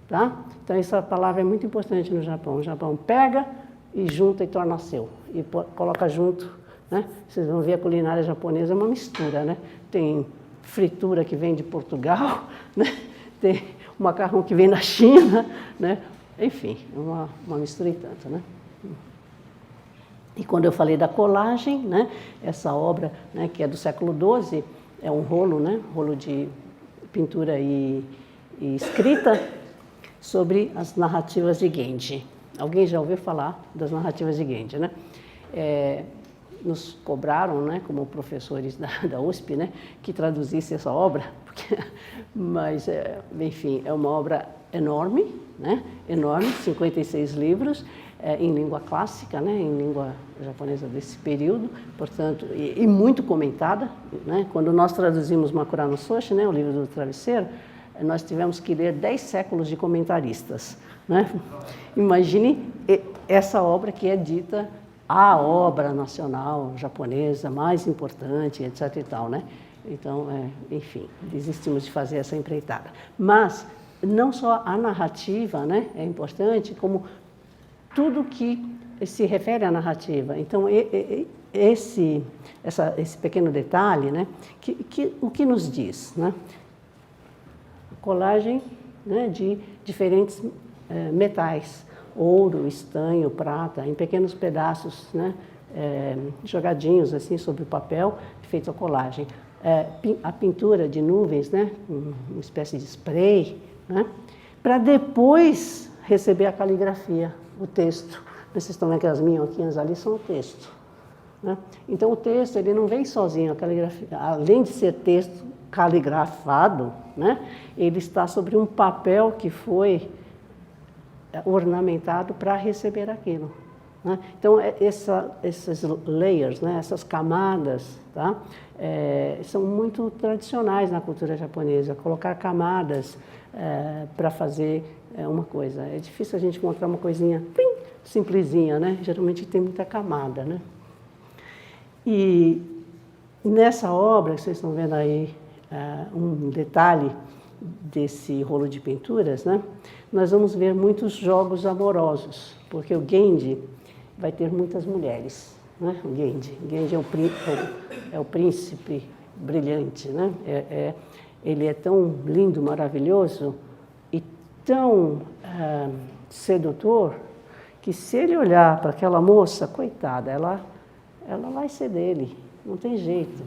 tá? Então essa palavra é muito importante no Japão. O Japão pega e junta e torna seu e coloca junto, né? Vocês vão ver a culinária japonesa é uma mistura, né? Tem fritura que vem de Portugal, né? Tem o macarrão que vem da China, né? Enfim, é uma mistura e tanto, né? E quando eu falei da colagem, né? Essa obra, né, que é do século XII, é um rolo, né? Rolo de pintura e escrita sobre as narrativas de Genji. Alguém já ouviu falar das narrativas de Genji, né? Nos cobraram, né, como professores da USP, né, que traduzisse essa obra, mas, enfim, é uma obra enorme, né, enorme, 56 livros, em língua clássica, né, em língua japonesa desse período, portanto, e muito comentada, né. Quando nós traduzimos Makura no Soshi, né, o livro do travesseiro, nós tivemos que ler 10 séculos de comentaristas, né. Imagine essa obra que é dita a obra nacional japonesa mais importante, etc. e tal, né? Então, enfim, desistimos de fazer essa empreitada. Mas não só a narrativa, né, é importante, como tudo que se refere à narrativa. Então, esse pequeno detalhe, né, o que nos diz, né? Colagem, né, de diferentes metais. Ouro, estanho, prata, em pequenos pedaços, né, jogadinhos assim sobre o papel, feito a colagem. A pintura de nuvens, né, uma espécie de spray, né, para depois receber a caligrafia, o texto. Vocês estão vendo que as minhoquinhas ali são o texto, né? Então o texto ele não vem sozinho, a caligrafia, além de ser texto caligrafado, né, ele está sobre um papel que foi ornamentado para receber aquilo, né? Então, esses layers, né, essas camadas, tá? São muito tradicionais na cultura japonesa, colocar camadas para fazer uma coisa. É difícil a gente encontrar uma coisinha simplesinha, né? Geralmente tem muita camada, né? E nessa obra, que vocês estão vendo aí um detalhe desse rolo de pinturas, né? Nós vamos ver muitos jogos amorosos, porque o Genji vai ter muitas mulheres, né? O Genji é o príncipe brilhante, né? Ele é tão lindo, maravilhoso e tão sedutor que se ele olhar para aquela moça, coitada, ela vai ser dele, não tem jeito.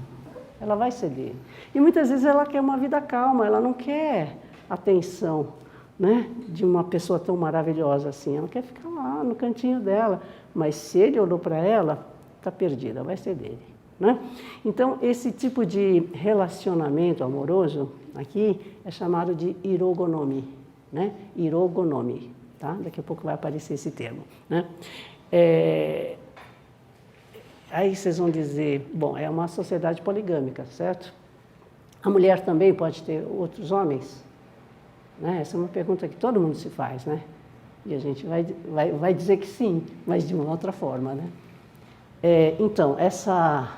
Ela vai ser dele. E muitas vezes ela quer uma vida calma, ela não quer atenção, né, de uma pessoa tão maravilhosa assim. Ela quer ficar lá no cantinho dela, mas se ele olhou para ela, está perdida, vai ser dele, né? Então, esse tipo de relacionamento amoroso aqui é chamado de irogonomi, né? Irogonomi, tá? Daqui a pouco vai aparecer esse termo, né? Aí vocês vão dizer, bom, é uma sociedade poligâmica, certo? A mulher também pode ter outros homens? Né? Essa é uma pergunta que todo mundo se faz, né? E a gente vai dizer que sim, mas de uma outra forma, né? Então,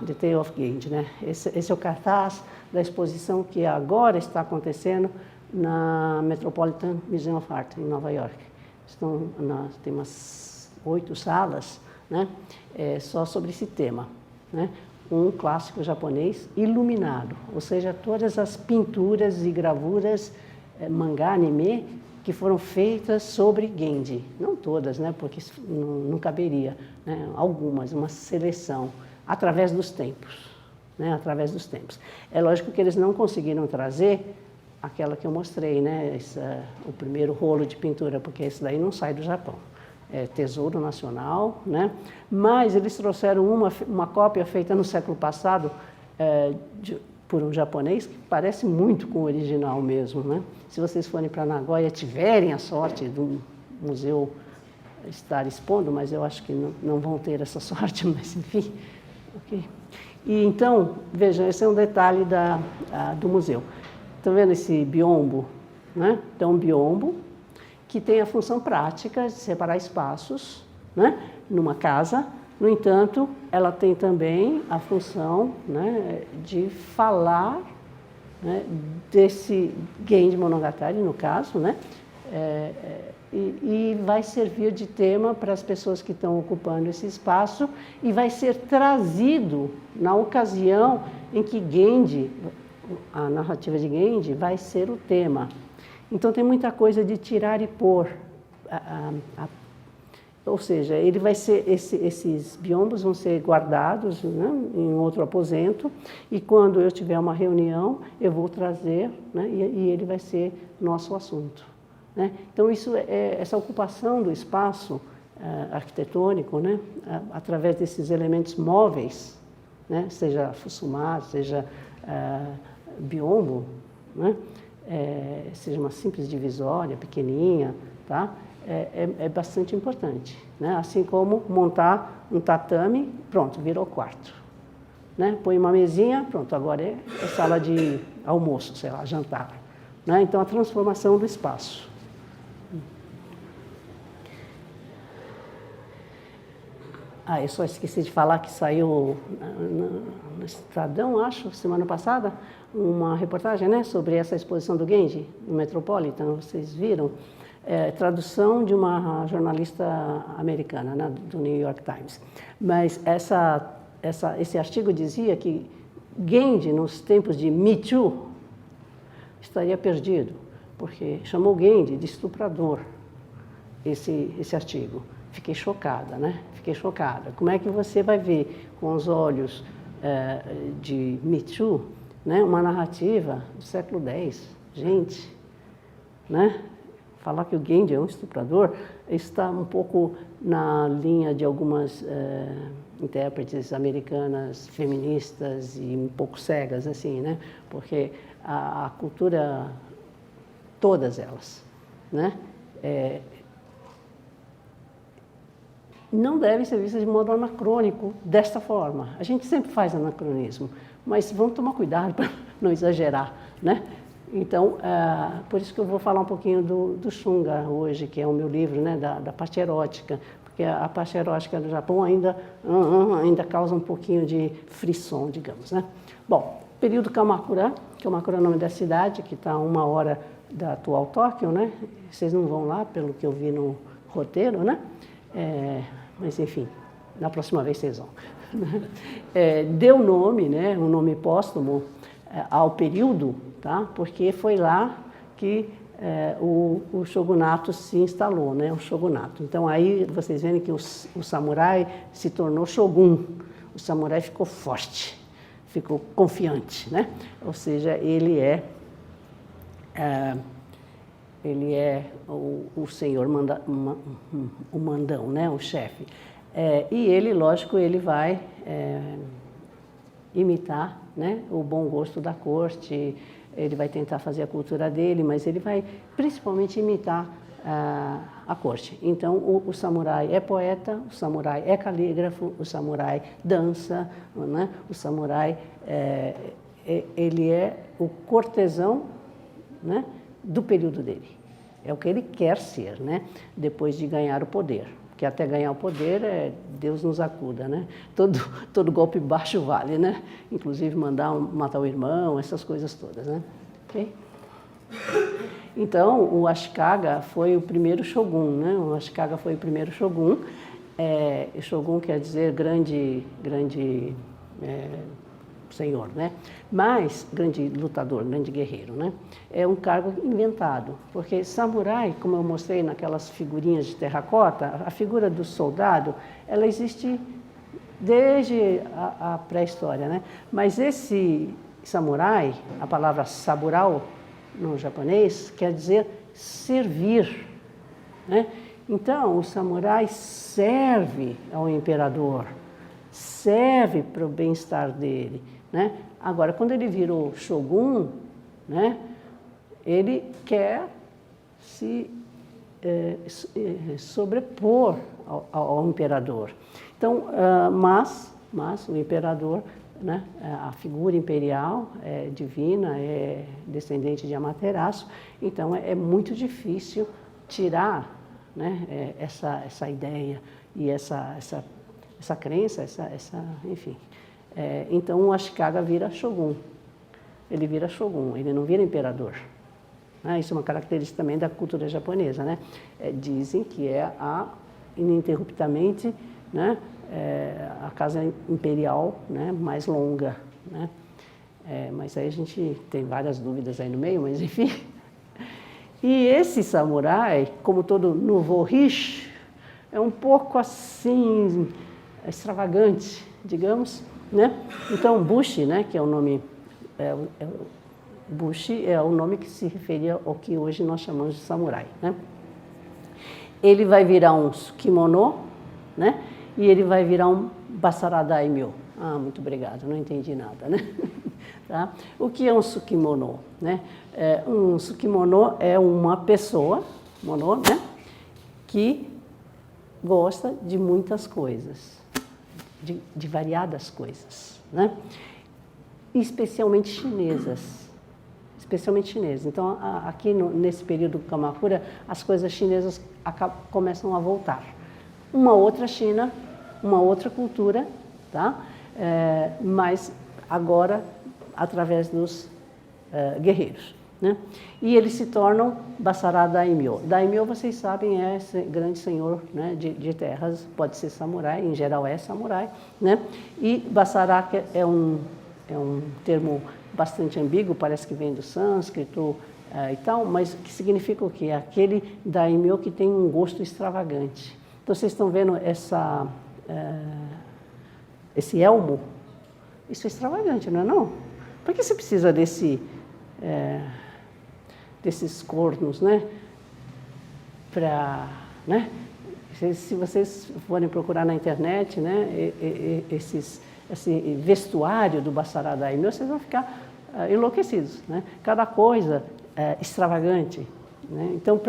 The Tale of Gandhi, né? Esse é o cartaz da exposição que agora está acontecendo na Metropolitan Museum of Art, em Nova York. Tem umas 8 salas, né? Só sobre esse tema, né? Um clássico japonês iluminado, ou seja, todas as pinturas e gravuras, mangá, anime, que foram feitas sobre Gandhi. Não todas, né? Porque não caberia, né? Algumas, uma seleção, através dos tempos, né? Através dos tempos. É lógico que eles não conseguiram trazer aquela que eu mostrei, né? O primeiro rolo de pintura, porque esse daí não sai do Japão. É tesouro nacional, né? Mas eles trouxeram uma cópia feita no século passado por um japonês que parece muito com o original mesmo, né? Se vocês forem para Nagoya, tiverem a sorte do museu estar expondo, mas eu acho que não vão ter essa sorte, mas enfim. Okay. E então, vejam, esse é um detalhe do museu. Estão vendo esse biombo, né? Então, um biombo que tem a função prática de separar espaços, né? Numa casa. No entanto, ela tem também a função, né, de falar, né, desse Gandhi Monogatari, no caso, né, e vai servir de tema para as pessoas que estão ocupando esse espaço e vai ser trazido na ocasião em que Gandhi, a narrativa de Gandhi, vai ser o tema. Então, tem muita coisa de tirar e pôr. Ou seja, ele vai ser, esses biombos vão ser guardados, né, em outro aposento, e quando eu tiver uma reunião, eu vou trazer, né, e ele vai ser nosso assunto, né? Então, essa ocupação do espaço arquitetônico, né, através desses elementos móveis, né, seja fusumar, seja biombo, né, seja uma simples divisória, pequenininha, tá? É bastante importante, né? Assim como montar um tatame, pronto, virou quarto, né? Põe uma mesinha, pronto, agora é sala de almoço, sei lá, jantar, né? Então, a transformação do espaço. Eu só esqueci de falar que saiu no Estadão, acho, semana passada, uma reportagem, né, sobre essa exposição do Gandhi, no Metropolitan, vocês viram? Tradução de uma jornalista americana, né, do New York Times. Mas esse artigo dizia que Gandhi, nos tempos de Me Too, estaria perdido, porque chamou Gandhi de estuprador, esse artigo. Fiquei chocada, né? Fiquei chocada. Como é que você vai ver com os olhos de Me Too, né, uma narrativa do século X? Gente, né? Falar que o Gandhi é um estuprador está um pouco na linha de algumas intérpretes americanas feministas e um pouco cegas, assim, né? Porque a cultura, todas elas, né, não devem ser vistas de modo anacrônico desta forma. A gente sempre faz anacronismo, mas vamos tomar cuidado para não exagerar, né? Então, por isso que eu vou falar um pouquinho do Shunga hoje, que é o meu livro, né, da parte erótica, porque a parte erótica do Japão ainda causa um pouquinho de frisson, digamos, né? Bom, período Kamakura, Kamakura é o nome da cidade, que está a 1 hora da atual Tóquio, né? Vocês não vão lá, pelo que eu vi no roteiro, né? Mas, enfim, na próxima vez vocês vão. Deu nome, né, um nome póstumo, ao período, tá? Porque foi lá que o shogunato se instalou, né? O shogunato. Então, aí vocês veem que o samurai se tornou shogun. O samurai ficou forte, ficou confiante, né? Ou seja, ele é o senhor o mandão, né? O chefe. E ele, lógico, ele vai imitar, né, o bom gosto da corte, ele vai tentar fazer a cultura dele, mas ele vai principalmente imitar a corte. Então, o samurai é poeta, o samurai é calígrafo, o samurai dança, né? O samurai ele é o cortesão, né, do período dele. É o que ele quer ser, né, depois de ganhar o poder. Porque até ganhar o poder, Deus nos acuda, né? Todo golpe baixo vale, né? Inclusive matar o irmão, essas coisas todas, né? Okay? Então, o Ashikaga foi o primeiro shogun, né? O Ashikaga foi o primeiro shogun. Shogun quer dizer grande senhor, né? Mas grande lutador, grande guerreiro, né? É um cargo inventado, porque samurai, como eu mostrei naquelas figurinhas de terracota, a figura do soldado, ela existe desde a pré-história, né? Mas esse samurai, a palavra saburao no japonês, quer dizer servir, né? Então, o samurai serve ao imperador, serve para o bem-estar dele, né? Agora, quando ele virou shogun, né, ele quer se sobrepor ao imperador. Então, mas o imperador, né, a figura imperial é divina, é descendente de Amaterasu, então é muito difícil tirar, né, essa ideia e essa crença, enfim. Então o Ashikaga vira shogun. Ele vira shogun, ele não vira imperador. Isso é uma característica também da cultura japonesa, né? Dizem que é ininterruptamente, né, a casa imperial, né, mais longa, né? Mas aí a gente tem várias dúvidas aí no meio, mas enfim. E esse samurai, como todo nouveau riche, é um pouco assim, extravagante, digamos, né? Então, Bushi, né, que é o nome, Bushi é o nome que se referia ao que hoje nós chamamos de samurai, né? Ele vai virar um kimono, né? E ele vai virar um basaradaimyo. Muito obrigado, não entendi nada, né? Tá? O que é um sukimono, né? Um sukimono é uma pessoa, né, que gosta de muitas coisas, de variadas coisas, né? Especialmente chinesas. Então, aqui nesse período do Kamakura, as coisas chinesas começam a voltar. Uma outra China, uma outra cultura, tá? Mas agora através dos guerreiros, né? E eles se tornam Basara Daimyo. Daimyo, vocês sabem, é esse grande senhor, né, de terras, pode ser samurai, em geral é samurai, né? E Basara é um termo bastante ambíguo, parece que vem do sânscrito e tal, mas que significa o quê? Aquele daimyo que tem um gosto extravagante. Então, vocês estão vendo esse elmo? Isso é extravagante, não é não? Por que você precisa desses cornos, né? Né? Se vocês forem procurar na internet, né, esse vestuário do Basara Daimyo, vocês vão ficar enlouquecidos, né? Cada coisa extravagante, né? Então,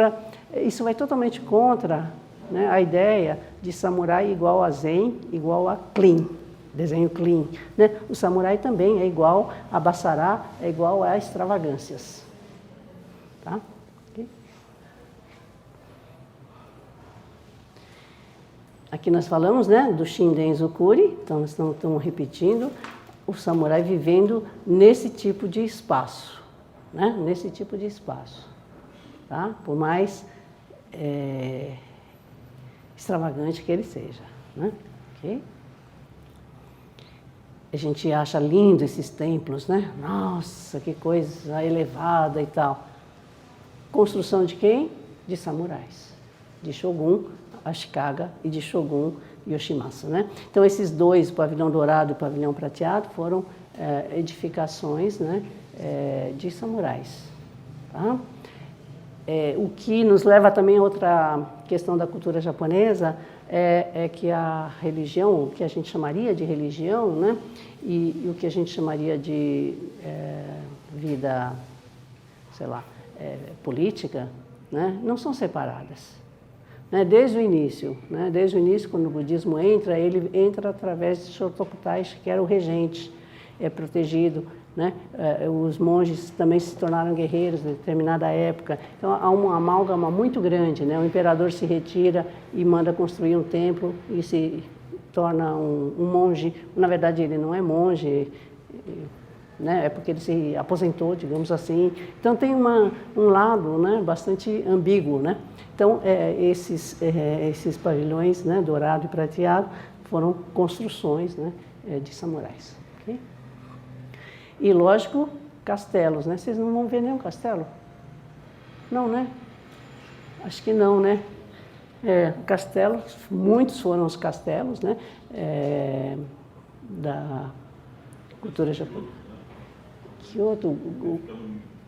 isso vai totalmente contra, né, a ideia de samurai igual a zen, igual a clean. Desenho clean, né? O samurai também é igual a Basara, é igual a extravagâncias, tá? Okay. Aqui nós falamos, né, do Shinden Zukuri, então nós estamos repetindo o samurai vivendo nesse tipo de espaço, né? Nesse tipo de espaço, tá? Por mais extravagante que ele seja, né? Okay? A gente acha lindo esses templos, né? Nossa, que coisa elevada e tal. Construção de quem? De samurais. De Shogun Ashikaga e de Shogun Yoshimasa, né? Então, esses dois, o pavilhão dourado e o pavilhão prateado, foram edificações, né, de samurais. Tá? O que nos leva também a outra questão da cultura japonesa, que a religião, o que a gente chamaria de religião, né, e o que a gente chamaria de vida, sei lá, política, né, não são separadas. Né, desde o início, quando o budismo entra, ele entra através de Shotokutai, que era o regente, é protegido né? Os monges também se tornaram guerreiros em determinada época. Então há uma amálgama muito grande, né? O imperador se retira e manda construir um templo e se torna um monge. Na verdade ele não é monge, né? É porque ele se aposentou, digamos assim. Então tem um lado, né, bastante ambíguo, né? Então esses pavilhões, né, dourado e prateado foram construções, né, de samurais. Okay? E lógico, castelos, né? Vocês não vão ver nenhum castelo? Não, né? Acho que não, né? Castelos, muitos foram os castelos, né? Da cultura japonesa. Kyoto,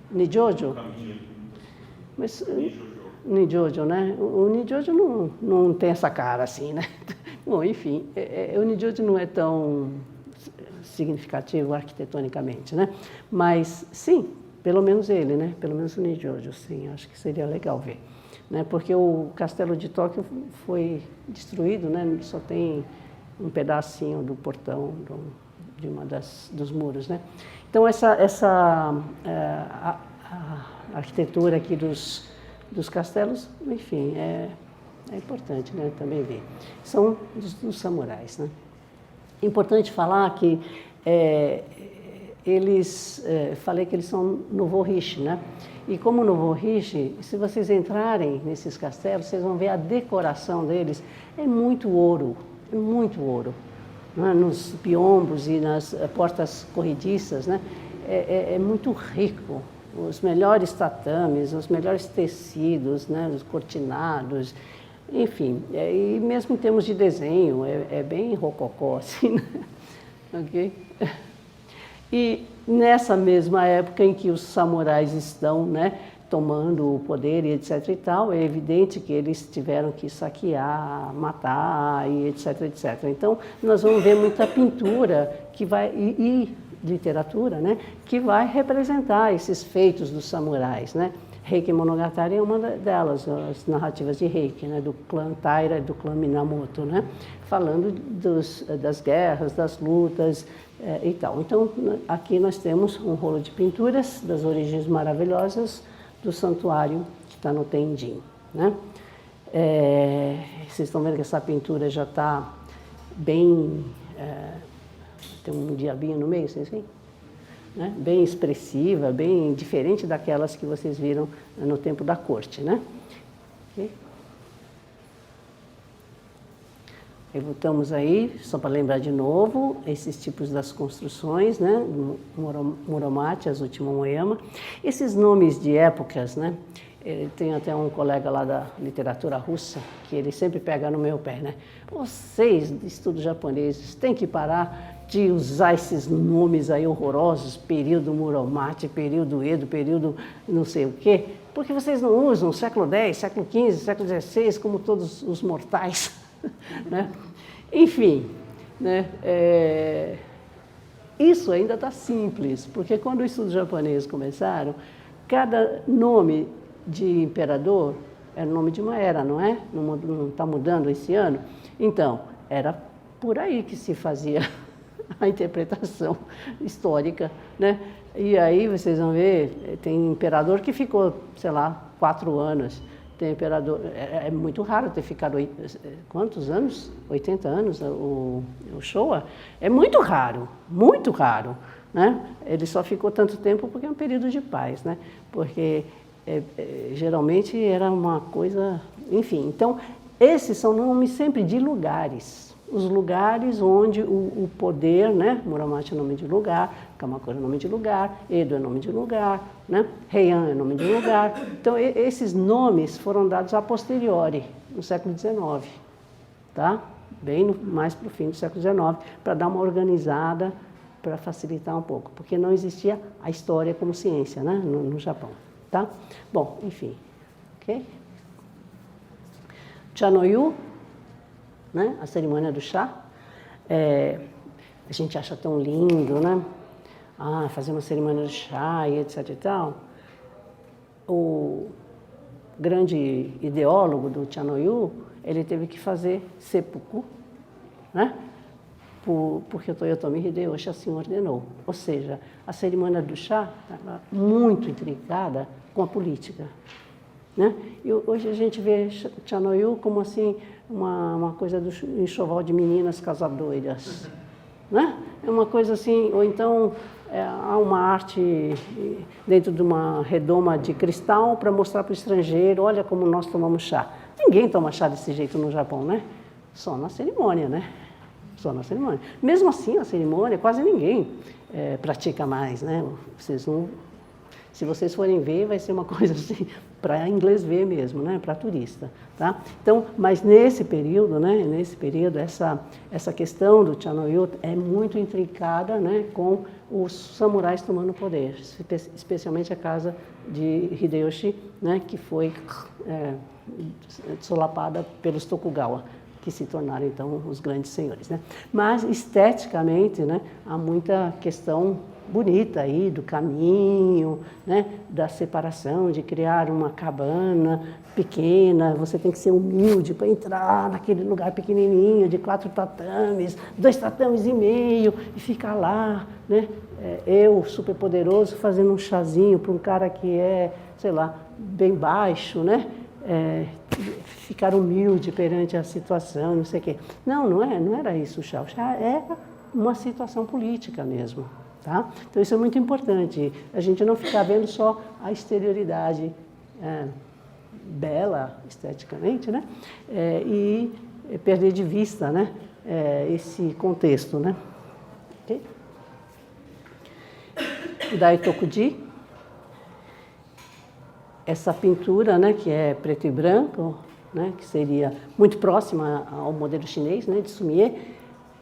Nijojo? Mas Nijojo, né? O Nijojo não tem essa cara assim, né? Bom, enfim, o Nijojo não é tão significativo arquitetonicamente, né? Mas sim, pelo menos ele, né? Pelo menos o Nijojo, sim, acho que seria legal ver, né? Porque o castelo de Tóquio foi destruído, né? Só tem um pedacinho do portão de uma dos muros, né? Então a arquitetura aqui dos castelos, enfim, é importante, né? Também ver. São dos samurais, né? Importante falar que falei que eles são Novo-Rishi, né? E como Novo-Rishi, se vocês entrarem nesses castelos, vocês vão ver a decoração deles, é muito ouro, né? Nos piombos e nas portas corrediças, né? É muito rico, os melhores tatames, os melhores tecidos, né? Os cortinados, enfim, e mesmo em termos de desenho, é bem rococó, assim, né? Ok? E nessa mesma época em que os samurais estão, né, tomando o poder e etc e tal, é evidente que eles tiveram que saquear, matar e etc, etc. Então, nós vamos ver muita pintura e literatura, né, que vai representar esses feitos dos samurais, né? Heike Monogatari é uma delas, as narrativas de Heike, né, do clã Taira e do clã Minamoto, né, falando das guerras, das lutas e tal. Então, aqui nós temos um rolo de pinturas das origens maravilhosas do santuário que está no Tenjin, né. Vocês estão vendo que essa pintura já está bem... tem um diabinho no meio, vocês veem? Né? Bem expressiva, bem diferente daquelas que vocês viram no tempo da corte, né? Okay. E voltamos aí, só para lembrar de novo, esses tipos das construções, né? Muromachi, Azuchi Momoyama. Esses nomes de épocas, né? Tem até um colega lá da literatura russa que ele sempre pega no meu pé, né? Vocês, de estudo japoneses, têm que parar de usar esses nomes aí horrorosos, período Muromachi, período Edo, período não sei o quê, porque vocês não usam século X, século XV, século XVI, como todos os mortais, né? Enfim, né? Isso ainda está simples, porque quando os estudos japoneses começaram, cada nome de imperador era o nome de uma era, não é? Não está mudando esse ano? Então, era por aí que se fazia a interpretação histórica, né? E aí vocês vão ver, tem imperador que ficou, sei lá, 4 anos. Tem imperador, é muito raro ter ficado, quantos anos? 80 anos, o Showa? É muito raro, né? Ele só ficou tanto tempo porque é um período de paz, né? Porque geralmente era uma coisa, enfim. Então, esses são nomes sempre de lugares. Os lugares onde o poder, né? Muromachi é nome de lugar, Kamakura é nome de lugar, Edo é nome de lugar, né? Heian é nome de lugar. Então, esses nomes foram dados a posteriori, no século XIX, tá? Bem mais para o fim do século XIX, para dar uma organizada, para facilitar um pouco, porque não existia a história como ciência, né? No Japão, tá? Bom, enfim, ok? Chanoyu, né? A cerimônia do chá, a gente acha tão lindo, né? Fazer uma cerimônia do chá e etc e tal. O grande ideólogo do Chanoyu, ele teve que fazer seppuku, né? porque o Toyotomi Hideyoshi assim ordenou. Ou seja, a cerimônia do chá estava muito intrincada com a política. Né? E hoje a gente vê Cha-no-yu como assim, uma coisa do enxoval de meninas casadoiras. Né? É uma coisa assim, ou então há uma arte dentro de uma redoma de cristal para mostrar para o estrangeiro, olha como nós tomamos chá. Ninguém toma chá desse jeito no Japão, né? Só na cerimônia, né? Só na cerimônia. Mesmo assim, a cerimônia, quase ninguém pratica mais, né? Vocês não, se vocês forem ver, vai ser uma coisa assim, para inglês ver mesmo, né? Para turista, tá? Então, mas nesse período, né? Nesse período, essa questão do Cha-no-yu é muito intrincada, né? Com os samurais tomando poder, especialmente a casa de Hideyoshi, né? Que foi solapada pelos Tokugawa, que se tornaram então os grandes senhores, né? Mas esteticamente, né? Há muita questão bonita aí do caminho, né? Da separação, de criar uma cabana pequena. Você tem que ser humilde para entrar naquele lugar pequenininho de 4 tatames, 2 tatames e meio e ficar lá, né? Eu, super poderoso, fazendo um chazinho para um cara que é, sei lá, bem baixo, né? Ficar humilde perante a situação, não sei o quê. Não era isso o chá. O chá é uma situação política mesmo, tá? Então isso é muito importante, a gente não ficar vendo só a exterioridade bela, esteticamente, né? E perder de vista, né? Esse contexto, né? Okay? Daitokuji. Essa pintura, né, que é preto e branco, né, que seria muito próxima ao modelo chinês, né, de Sumier,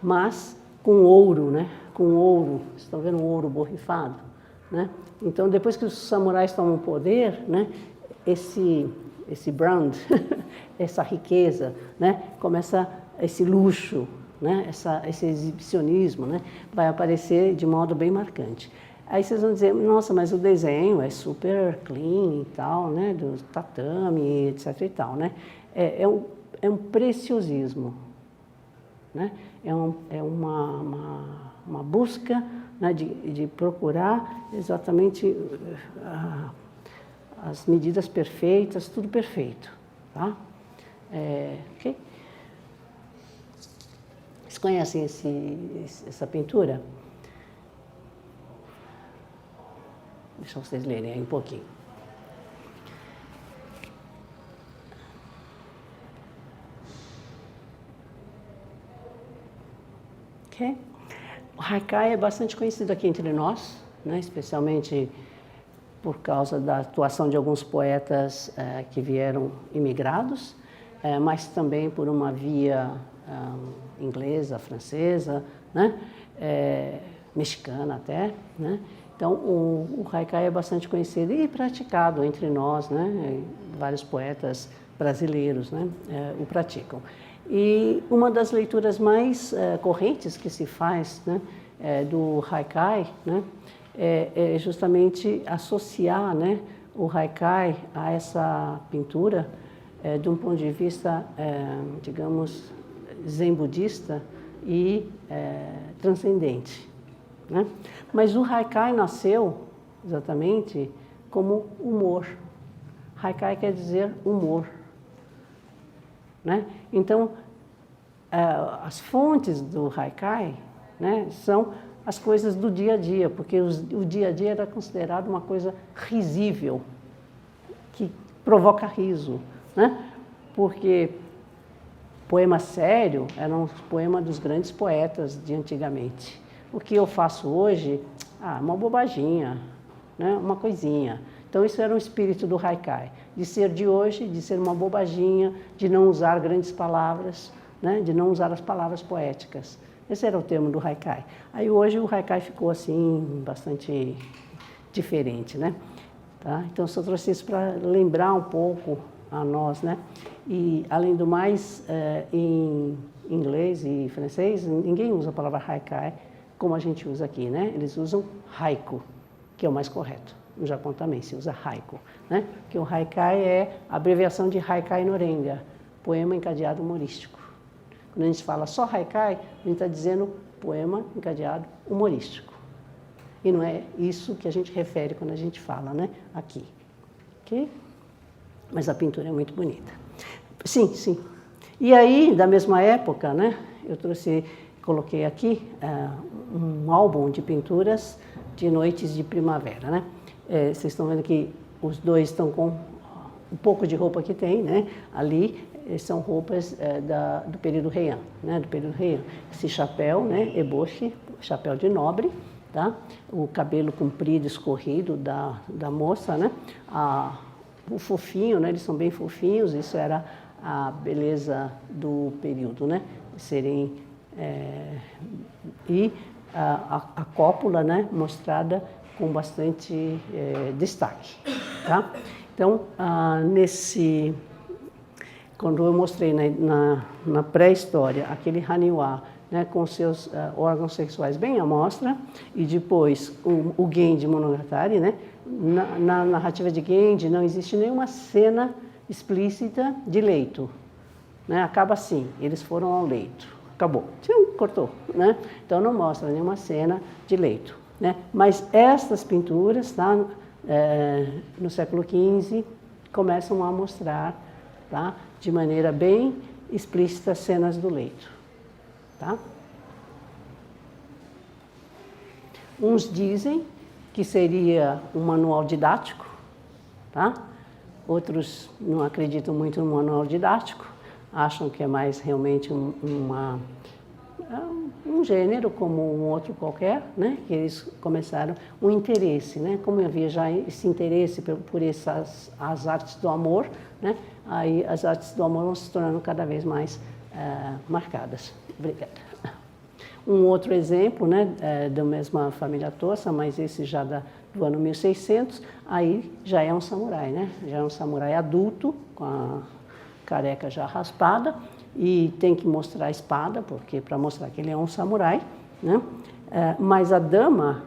mas com ouro, né, com ouro. Vocês estão vendo um ouro borrifado, né? Então, depois que os samurais tomam poder, né, esse brand, essa riqueza, né, começa esse luxo, né, esse exibicionismo, né, vai aparecer de modo bem marcante. Aí vocês vão dizer, nossa, mas o desenho é super clean e tal, né, do tatame, etc e tal, né? É um preciosismo, né? É uma busca, né, de procurar exatamente as medidas perfeitas, tudo perfeito, tá? Ok? Vocês conhecem essa pintura? Deixa vocês lerem aí um pouquinho. Okay. O haikai é bastante conhecido aqui entre nós, né, especialmente por causa da atuação de alguns poetas que vieram imigrados, mas também por uma via inglesa, francesa, né, mexicana até, né? Então, o haikai é bastante conhecido e praticado entre nós, né? Vários poetas brasileiros, né, o praticam. E uma das leituras mais correntes que se faz, né, do haikai, né, é justamente associar, né, o haikai a essa pintura de um ponto de vista, digamos, zen budista e transcendente. Né? Mas o haikai nasceu exatamente como humor. Haikai quer dizer humor. Né? Então, as fontes do haikai, né, são as coisas do dia a dia, porque o dia a dia era considerado uma coisa risível, que provoca riso. Né? Porque poema sério era um poema dos grandes poetas de antigamente. O que eu faço hoje, uma bobaginha, né? Uma coisinha. Então, isso era o espírito do haikai, de ser de hoje, de ser uma bobaginha, de não usar grandes palavras, né? De não usar as palavras poéticas. Esse era o termo do haikai. Aí, hoje, o haikai ficou, assim, bastante diferente, né? Tá? Então, só trouxe isso para lembrar um pouco a nós, né? E, além do mais, em inglês e francês, ninguém usa a palavra haikai como a gente usa aqui, né? Eles usam haiku, que é o mais correto. No Japão também se usa haiku, né? Que o haikai é a abreviação de haikai no renga, poema encadeado humorístico. Quando a gente fala só haikai, a gente está dizendo poema encadeado humorístico. E não é isso que a gente refere quando a gente fala, né? Aqui. Ok? Mas a pintura é muito bonita. Sim, sim. E aí, da mesma época, né? Eu coloquei aqui um álbum de pinturas de noites de primavera, né? Vocês estão vendo que os dois estão com um pouco de roupa que tem, né? Ali são roupas do período Heian, né? Do período Heian. Esse chapéu, né? Eboshi, chapéu de nobre, tá? O cabelo comprido, escorrido da moça, né? O fofinho, né? Eles são bem fofinhos. Isso era a beleza do período, né? Serem e a cópula, né? Mostrada com bastante destaque, tá? Então, quando eu mostrei na pré-história aquele Haniwa, né, com seus órgãos sexuais bem à mostra, e depois o Genji Monogatari, né, na narrativa de Genji não existe nenhuma cena explícita de leito, né, acaba assim, eles foram ao leito, acabou, cortou, né, então não mostra nenhuma cena de leito, né, mas estas pinturas, tá, no século XV, começam a mostrar, tá, de maneira bem explícita cenas do leito. Tá? Uns dizem que seria um manual didático, tá? Outros não acreditam muito no manual didático, acham que é mais realmente um gênero como um outro qualquer, né? Que eles começaram um interesse, né? Como havia já esse interesse por as artes do amor, né? Aí as artes do amor vão se tornando cada vez mais marcadas. Obrigada. Um outro exemplo, né, da mesma família Tosa, mas esse já do ano 1600, aí já é um samurai, né? Já é um samurai adulto, com a careca já raspada, e tem que mostrar a espada, porque para mostrar que ele é um samurai, né? Mas a dama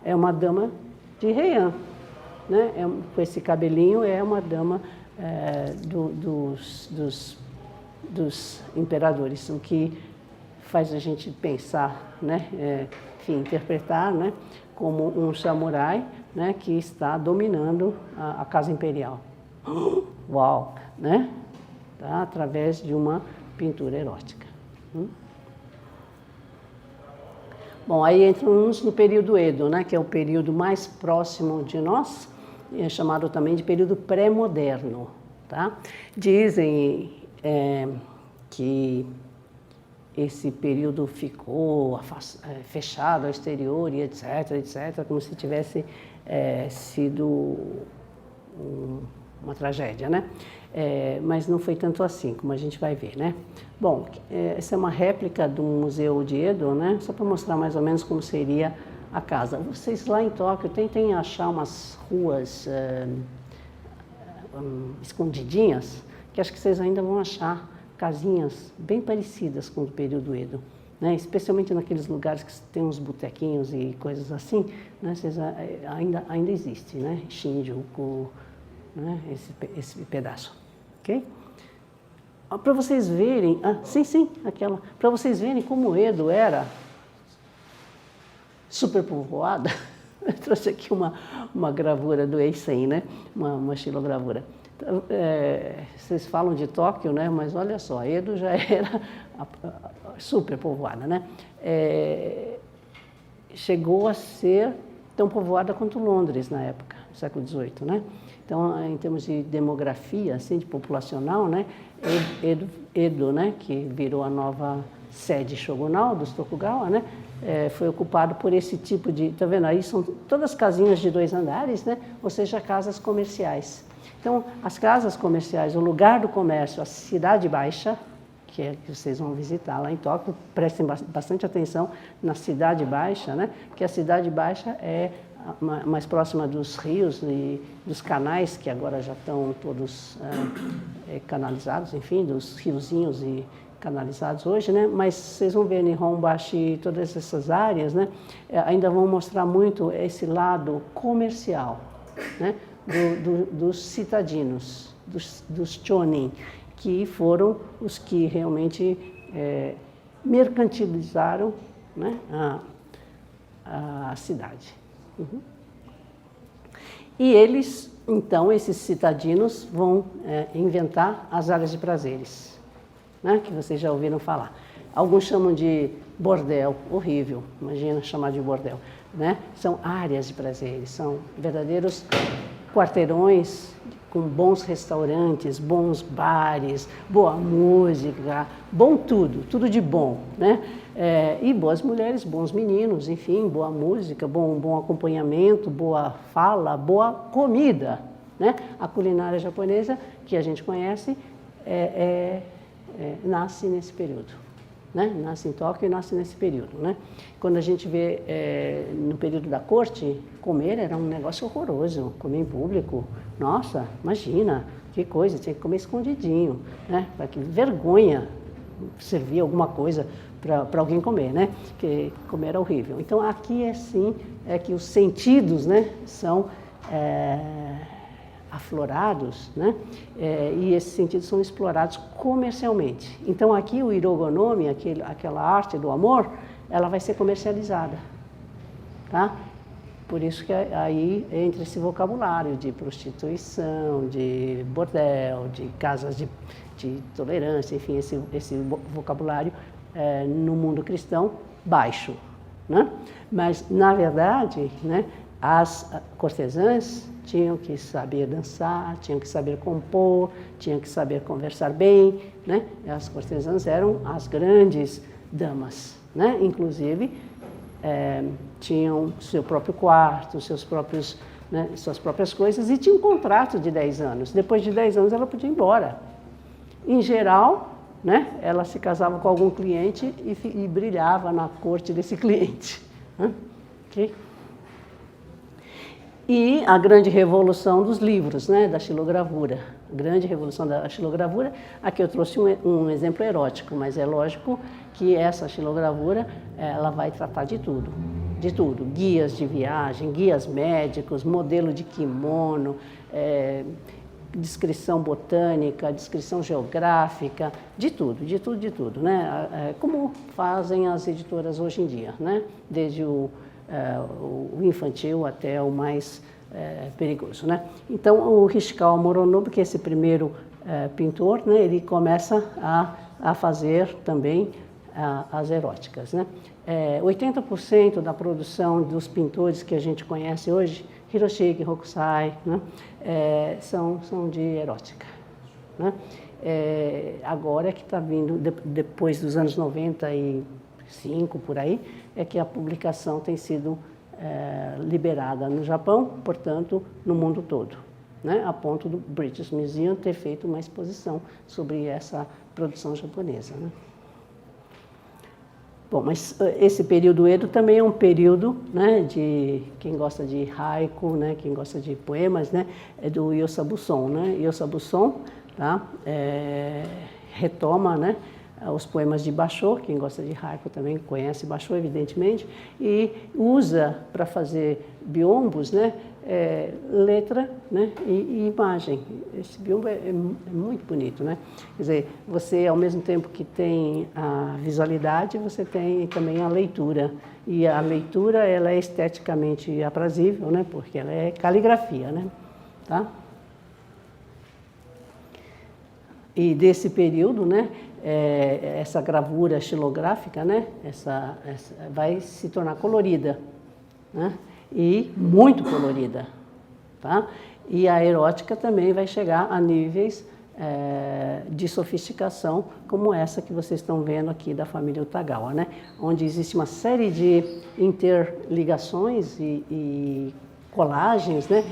é uma dama de Heian, né? Com esse cabelinho é uma dama dos imperadores, o que faz a gente pensar, né, enfim, interpretar, né, como um samurai, né, que está dominando a casa imperial. Uau, né? Tá? Através de uma pintura erótica. Bom, aí entramos no período Edo, né, que é o período mais próximo de nós, é chamado também de período pré-moderno. Tá? Dizem que esse período ficou fechado ao exterior e etc., como se tivesse sido uma tragédia, né? Mas não foi tanto assim, como a gente vai ver, né? Bom, essa é uma réplica do Museu de Edo, né? Só para mostrar mais ou menos como seria a casa. Vocês lá em Tóquio tentem achar umas ruas escondidinhas, que acho que vocês ainda vão achar casinhas bem parecidas com o período Edo, né? Especialmente naqueles lugares que tem uns botequinhos e coisas assim, né? Vocês ainda existe, né? Shinjuku, né? Esse pedaço, ok? Para vocês verem, para vocês verem como Edo era superpovoada, eu trouxe aqui uma gravura do Eisen, né? Uma xilogravura. Vocês falam de Tóquio, né? Mas olha só, Edo já era super povoada, né? Chegou a ser tão povoada quanto Londres na época, no século XVIII, né? Então, em termos de demografia, assim, de populacional, né? Edo, né? Que virou a nova sede shogunal dos Tokugawa, né? Foi ocupado por esse tipo de... Tá vendo? Aí são todas casinhas de 2 andares, né? Ou seja, casas comerciais. Então, as casas comerciais, o lugar do comércio, a Cidade Baixa, que vocês vão visitar lá em Tóquio, prestem bastante atenção na Cidade Baixa, né? Que a Cidade Baixa é mais próxima dos rios e dos canais, que agora já estão todos canalizados, enfim, dos riozinhos e canalizados hoje, né? Mas vocês vão ver Nihonbashi, todas essas áreas, né? Ainda vão mostrar muito esse lado comercial, né? Dos citadinos, dos chonin, que foram os que realmente mercantilizaram né, a cidade. Uhum. E eles, então, esses citadinos vão inventar as áreas de prazeres, né, que vocês já ouviram falar. Alguns chamam de bordel, horrível, imagina chamar de bordel, né? São áreas de prazeres, são verdadeiros quarteirões com bons restaurantes, bons bares, boa música, bom tudo de bom, né? E boas mulheres, bons meninos, enfim, boa música, bom acompanhamento, boa fala, boa comida, né? A culinária japonesa, que a gente conhece, nasce nesse período, né? Nasce em Tóquio e nasce nesse período, né? Quando a gente vê no período da corte, comer era um negócio horroroso, comer em público, nossa, imagina, que coisa, tinha que comer escondidinho, né? Que vergonha servir alguma coisa para alguém comer, né? Que comer era horrível. Então aqui é que os sentidos, né, são aflorados, né? E esses sentidos são explorados comercialmente. Então aqui o irogonomi, aquela arte do amor, ela vai ser comercializada, tá? Por isso que aí entra esse vocabulário de prostituição, de bordel, de casas de tolerância, enfim, esse vocabulário no mundo cristão baixo, né? Mas na verdade, né, as cortesãs tinham que saber dançar, tinham que saber compor, tinham que saber conversar bem, né? As cortesãs eram as grandes damas, né? Inclusive tinham seu próprio quarto, suas próprias coisas, e tinha um contrato de 10 anos. Depois de 10 anos ela podia ir embora. Em geral, né, ela se casava com algum cliente e brilhava na corte desse cliente, né? Okay? E a grande revolução dos livros, né, da xilogravura. A grande revolução da xilogravura, aqui eu trouxe um exemplo erótico, mas é lógico que essa xilogravura, ela vai tratar de tudo. Guias de viagem, guias médicos, modelo de kimono, descrição botânica, descrição geográfica, de tudo, né? Como fazem as editoras hoje em dia, né? Desde o infantil até o mais perigoso, né? Então o Hishikawa Moronobu, que é esse primeiro pintor, né, ele começa a fazer também as eróticas, né? 80% da produção dos pintores que a gente conhece hoje, Hiroshige, Hokusai, né, são de erótica, né? Agora que está vindo, depois dos anos 95, por aí, é que a publicação tem sido liberada no Japão, portanto, no mundo todo, né? A ponto do British Museum ter feito uma exposição sobre essa produção japonesa, né? Bom, mas esse período Edo também é um período, né, de quem gosta de haiku, né, quem gosta de poemas, né, é do Yosabu Son, né? Yosabu Son, tá? Retoma, né, os poemas de Basho, quem gosta de haiku também conhece Basho, evidentemente, e usa para fazer biombos, né, letra, né, e imagem. Esse biombo é muito bonito, né? Quer dizer, você, ao mesmo tempo que tem a visualidade, você tem também a leitura. E a leitura, ela é esteticamente aprazível, né, porque ela é caligrafia, né? Tá? E desse período, né, essa gravura xilográfica, né, essa vai se tornar colorida, né, e muito colorida, tá? E a erótica também vai chegar a níveis de sofisticação, como essa que vocês estão vendo aqui da família Utagawa, né, onde existe uma série de interligações e colagens, né,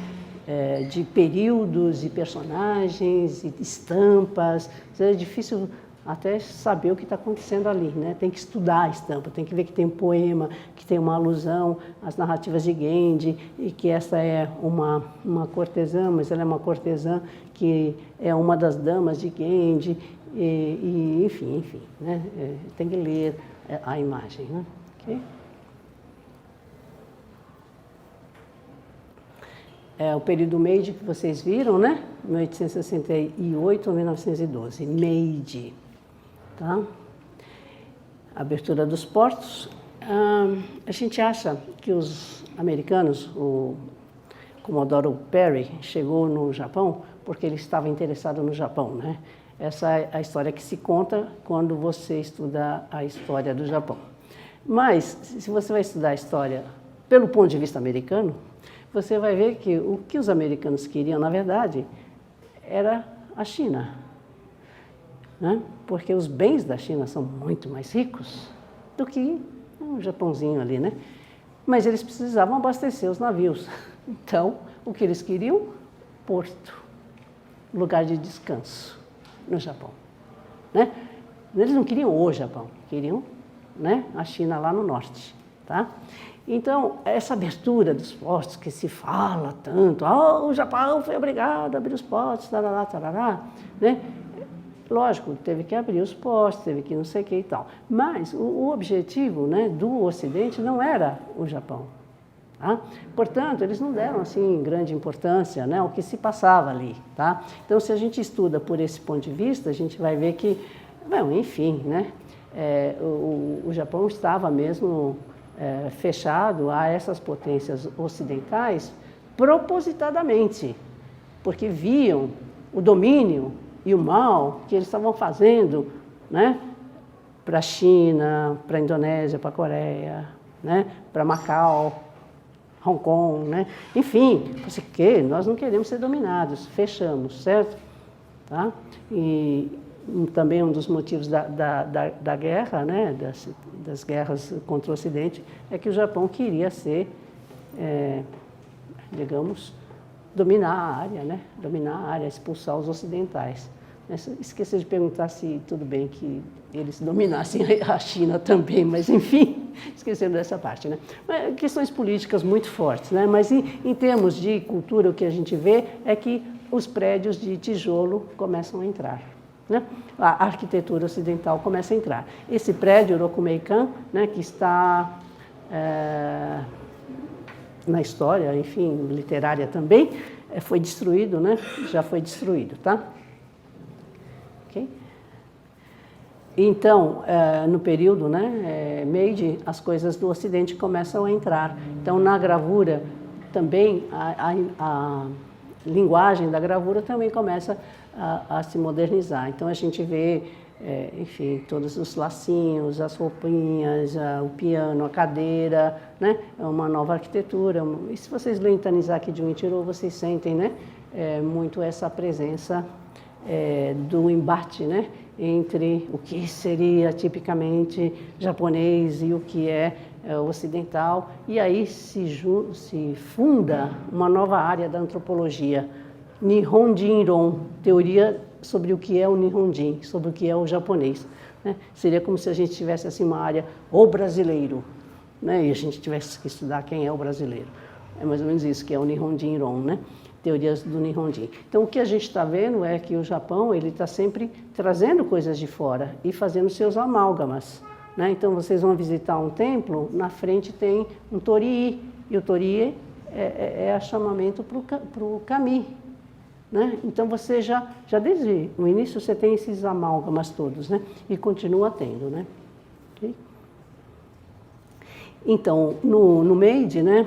de períodos e personagens e estampas. É difícil até saber o que está acontecendo ali, né? Tem que estudar a estampa, tem que ver que tem um poema, que tem uma alusão às narrativas de Genji, e que essa é uma cortesã, mas ela é uma cortesã que é uma das damas de Genji, e enfim, né? Tem que ler a imagem, né? Okay? O período Meiji que vocês viram, né? 1868 a 1912, Meiji, tá? Abertura dos portos, A gente acha que os americanos, o Commodore Perry, chegou no Japão porque ele estava interessado no Japão, né? Essa é a história que se conta quando você estuda a história do Japão. Mas, se você vai estudar a história pelo ponto de vista americano, você vai ver que o que os americanos queriam, na verdade, era a China, né? Porque os bens da China são muito mais ricos do que um Japãozinho ali, né? Mas eles precisavam abastecer os navios. Então, o que eles queriam? Porto, lugar de descanso no Japão, né? Eles não queriam o Japão, queriam, né, a China lá no norte, tá? Então, essa abertura dos portos que se fala tanto, o Japão foi obrigado a abrir os portos, tarará, tarará, né? Lógico, teve que abrir os portos, teve que não sei o que e tal. Mas o objetivo, né, do Ocidente não era o Japão. Tá? Portanto, eles não deram assim grande importância, né, ao que se passava ali. Tá? Então, se a gente estuda por esse ponto de vista, a gente vai ver que, bom, enfim, né, o Japão estava mesmo fechado a essas potências ocidentais propositadamente, porque viam o domínio e o mal que eles estavam fazendo, né, para a China, para a Indonésia, para a Coreia, né, para Macau, Hong Kong, né? Enfim, você que nós não queremos ser dominados, fechamos, certo? Tá? E também um dos motivos da guerra, né, das guerras contra o Ocidente, é que o Japão queria ser, digamos, dominar a área, né? Dominar a área, expulsar os ocidentais. Esqueci de perguntar se tudo bem que eles dominassem a China também, mas enfim, esquecendo dessa parte, né? Questões políticas muito fortes, né? Mas em termos de cultura, o que a gente vê é que os prédios de tijolo começam a entrar, né? A arquitetura ocidental começa a entrar. Esse prédio, Rokumeikan, né, que está na história, enfim, literária também, foi destruído, né? Já foi destruído, tá? Okay? Então, no período, né, Meiji, as coisas do Ocidente começam a entrar. Então, na gravura também, a linguagem da gravura também começa a se modernizar. Então, a gente vê, enfim, todos os lacinhos, as roupinhas, o piano, a cadeira, né? É uma nova arquitetura. E se vocês lerem Tanizaki Junichiro, vocês sentem, né, muito essa presença do embate, né, entre o que seria tipicamente japonês e o que é ocidental. E aí se funda uma nova área da antropologia, Nihonjinron, teoria sobre o que é o Nihonjin, sobre o que é o japonês, né? Seria como se a gente tivesse assim uma área, o brasileiro, né? E a gente tivesse que estudar quem é o brasileiro. É mais ou menos isso, que é o Nihonjinron, né? Teorias do Nihonjin. Então, o que a gente está vendo é que o Japão ele está sempre trazendo coisas de fora e fazendo seus amálgamas, né? Então, vocês vão visitar um templo, na frente tem um torii, e o torii é chamamento para o kami, né? Então, você já desde o início você tem esses amálgamas todos, né? E continua tendo, né? Okay? Então, no Meiji, né?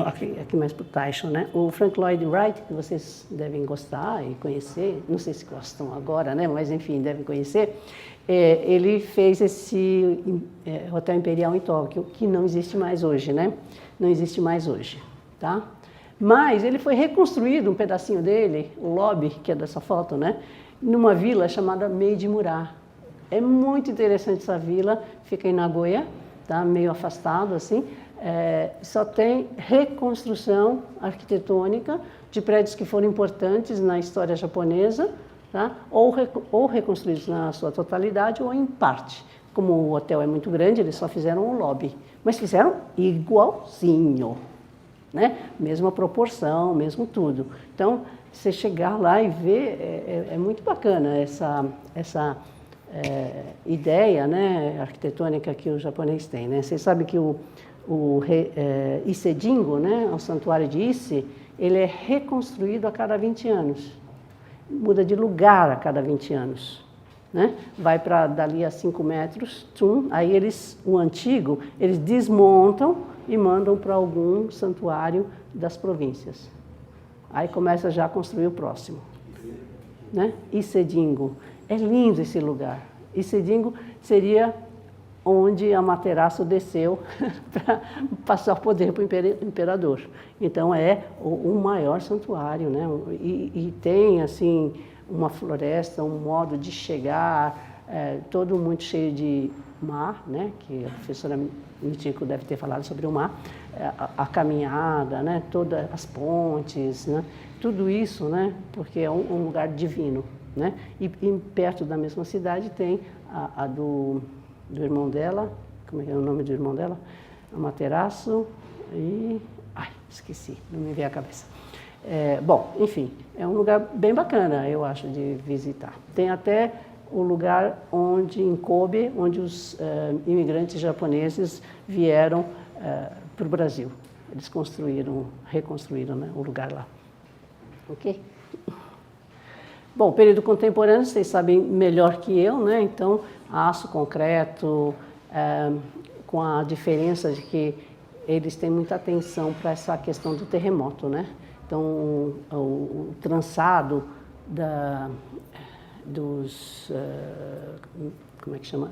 Aqui mais para o Taisho, né? O Frank Lloyd Wright, que vocês devem gostar e conhecer, não sei se gostam agora, né? Mas enfim, devem conhecer, ele fez esse Hotel Imperial em Tóquio, que não existe mais hoje, né? Não existe mais hoje, tá? Mas ele foi reconstruído, um pedacinho dele, o lobby, que é dessa foto, né? Numa vila chamada Meiji-Mura. É muito interessante essa vila, fica em Nagoya, tá? Meio afastado assim. Só tem reconstrução arquitetônica de prédios que foram importantes na história japonesa, tá? ou reconstruídos na sua totalidade ou em parte. Como o hotel é muito grande, eles só fizeram um lobby, mas fizeram igualzinho, né? Mesma proporção, mesmo tudo. Então, você chegar lá e ver, é muito bacana essa ideia, né, arquitetônica que o japonês tem, né? Vocês sabem que o Ise Jingo, né, o santuário de Ise, ele é reconstruído a cada 20 anos. Muda de lugar a cada 20 anos. né? Vai para dali a 5 metros, aí o antigo, eles desmontam e mandam para algum santuário das províncias. Aí começa já a construir o próximo, né? Icedingo, é lindo esse lugar. Icedingo seria onde Amaterasu desceu para passar o poder para o imperador. Então é o maior santuário, né? E tem assim uma floresta, um modo de chegar, todo muito cheio de mar, né? Que a professora Michiko deve ter falado sobre o mar, a caminhada, né? Todas as pontes, né? Tudo isso, né? Porque é um lugar divino, né? E perto da mesma cidade tem a do irmão dela, como é que é o nome do irmão dela? Amaterasu e... Ai, esqueci, não me veio a cabeça. Bom, enfim, é um lugar bem bacana, eu acho, de visitar. Tem até o lugar onde, em Kobe, onde os imigrantes japoneses vieram para o Brasil. Eles reconstruíram, né, o lugar lá. Ok? Bom, período contemporâneo, vocês sabem melhor que eu, né? Então, aço, concreto, com a diferença de que eles têm muita atenção para essa questão do terremoto, né? Então, o trançado dos, como é que chama?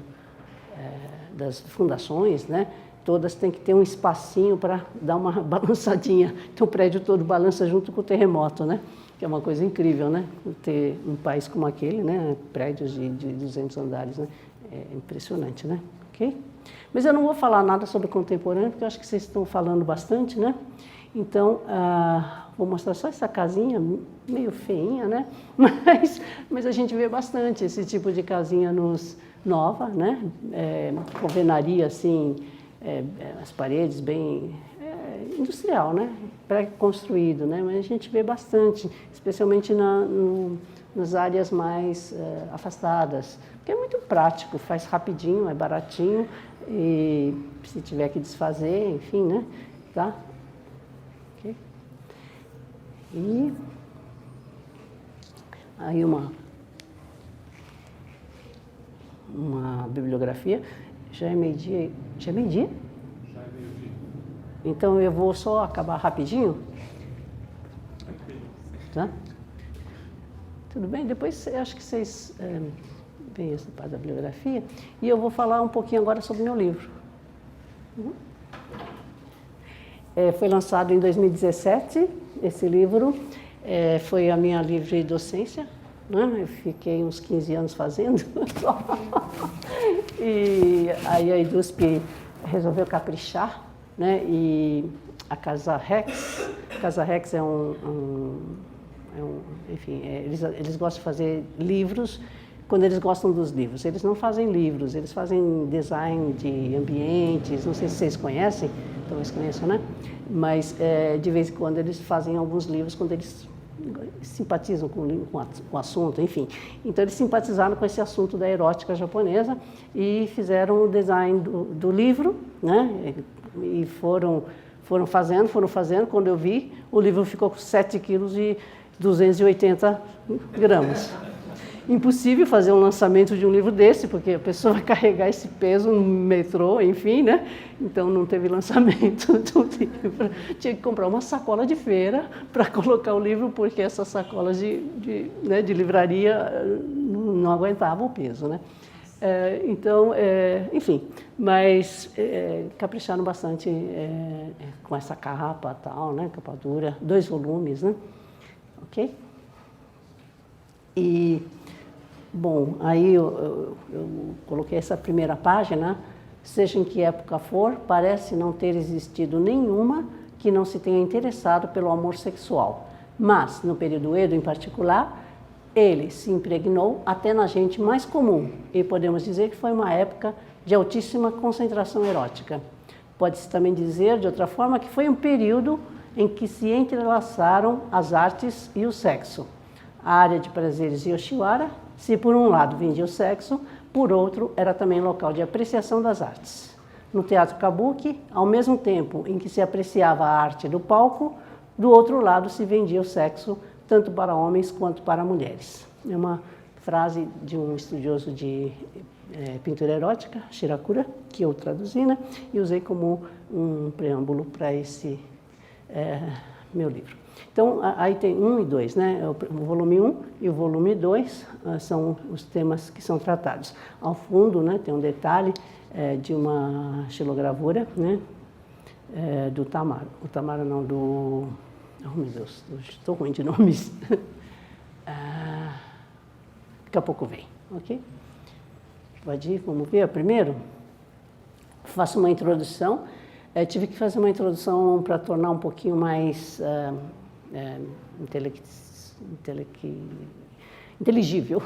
Das fundações, né? Todas têm que ter um espacinho para dar uma balançadinha. Então, o prédio todo balança junto com o terremoto, né? Que é uma coisa incrível, né? Ter um país como aquele, né? Prédios de 200 andares, né? É impressionante, né? Ok? Mas eu não vou falar nada sobre contemporâneo, porque eu acho que vocês estão falando bastante, né? Então, vou mostrar só essa casinha, meio feinha, né? Mas a gente vê bastante esse tipo de casinha nova, né? Alvenaria, assim, as paredes bem industrial, né? Pré-construído, né? Mas a gente vê bastante, especialmente nas áreas mais afastadas, porque é muito prático, faz rapidinho, é baratinho e se tiver que desfazer, enfim, né? Tá? Okay. E aí uma bibliografia. Já é meio-dia? Já é meio-dia? Já é meio-dia. Então eu vou só acabar rapidinho. Tá? Tudo bem? Depois eu acho que vocês veem essa parte da bibliografia. E eu vou falar um pouquinho agora sobre o meu livro. Foi lançado em 2017, esse livro. Foi a minha livre docência, né? Eu fiquei uns 15 anos fazendo. E aí a EDUSP resolveu caprichar, né? E a Casa Rex é enfim, eles gostam de fazer livros quando eles gostam dos livros. Eles não fazem livros, eles fazem design de ambientes, não sei se vocês conhecem, talvez conheçam, né? Mas de vez em quando eles fazem alguns livros quando eles simpatizam com o assunto, enfim. Então eles simpatizaram com esse assunto da erótica japonesa e fizeram o design do livro, né? E foram fazendo, quando eu vi, o livro ficou com 7 quilos e 280 gramas. Impossível fazer um lançamento de um livro desse, porque a pessoa vai carregar esse peso no metrô, enfim, né? Então não teve lançamento do livro. Tinha que comprar uma sacola de feira para colocar o livro, porque essas sacolas de livraria não aguentavam o peso, né? Então, enfim, mas capricharam bastante com essa capa e tal, né? Capa dura, 2 volumes, né? Ok? E, bom, aí eu coloquei essa primeira página, seja em que época for, parece não ter existido nenhuma que não se tenha interessado pelo amor sexual. Mas, no período Edo em particular, ele se impregnou até na gente mais comum, e podemos dizer que foi uma época de altíssima concentração erótica. Pode-se também dizer, de outra forma, que foi um período em que se entrelaçaram as artes e o sexo. A área de prazeres Yoshiwara, se por um lado vendia o sexo, por outro era também local de apreciação das artes. No teatro Kabuki, ao mesmo tempo em que se apreciava a arte do palco, do outro lado se vendia o sexo, tanto para homens quanto para mulheres. É uma frase de um estudioso de pintura erótica, Shirakura, que eu traduzi, né? E usei como um preâmbulo para esse meu livro. Então, aí tem 1 e 2, né? O volume 1 e o volume 2 são os temas que são tratados. Ao fundo, né, tem um detalhe de uma xilogravura, né? Do Tamaro. O Tamaro não, do... Oh, meu Deus, estou ruim de nomes. Daqui a pouco vem, ok? Pode ir, vamos ver primeiro? Faço uma introdução. Tive que fazer uma introdução para tornar um pouquinho mais inteligível,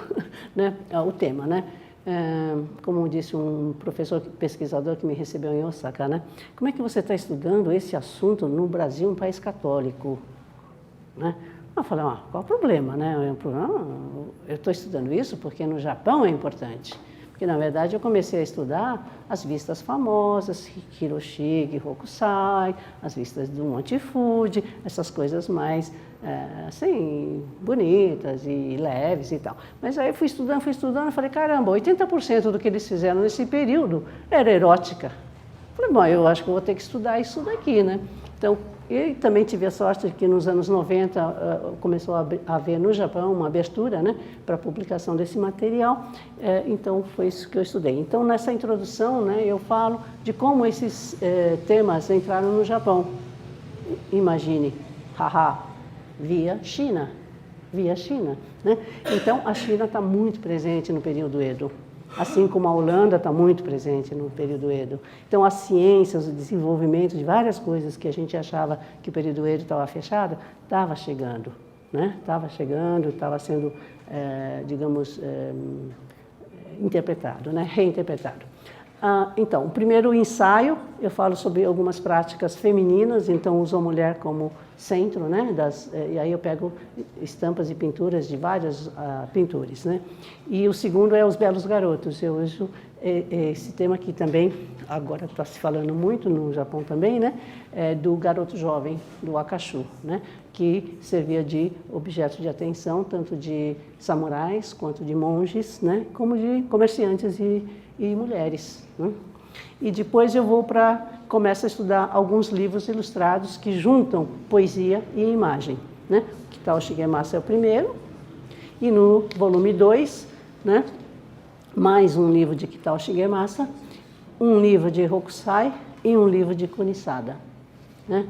né, o tema, né? Como disse um professor pesquisador que me recebeu em Osaka, né? Como é que você está estudando esse assunto no Brasil, um país católico, né? Eu falei, qual o problema, né? Eu estou estudando isso porque no Japão é importante. Porque, na verdade, eu comecei a estudar as vistas famosas, Hiroshige, Hokusai, as vistas do Monte Fuji, essas coisas mais, assim, bonitas e leves e tal. Mas aí fui estudando, e falei, caramba, 80% do que eles fizeram nesse período era erótica. Falei, bom, eu acho que eu vou ter que estudar isso daqui, né? Então, eu também tive a sorte de que nos anos 90 começou a haver no Japão uma abertura, né, para a publicação desse material, então foi isso que eu estudei. Então, nessa introdução, né, eu falo de como esses temas entraram no Japão. Imagine, via China, né? Então, a China está muito presente no período Edo. Assim como a Holanda está muito presente no período Edo. Então, as ciências, o desenvolvimento de várias coisas que a gente achava que o período Edo estava fechado, estava chegando, né? Estava chegando, estava sendo, digamos, interpretado, né? Reinterpretado. Então, o primeiro ensaio, eu falo sobre algumas práticas femininas, então uso a mulher como centro, né, e aí eu pego estampas e pinturas de vários pintores, né. E o segundo é os belos garotos. Eu uso esse tema aqui também, agora está se falando muito no Japão também, né, do garoto jovem, do Akashu, né, que servia de objeto de atenção, tanto de samurais quanto de monges, né, como de comerciantes e mulheres, né? E depois eu começo a estudar alguns livros ilustrados que juntam poesia e imagem, né? Kitao Shigemasa é o primeiro, e no volume 2, né, mais um livro de Kitao Shigemasa, um livro de Hokusai e um livro de Kunisada, né?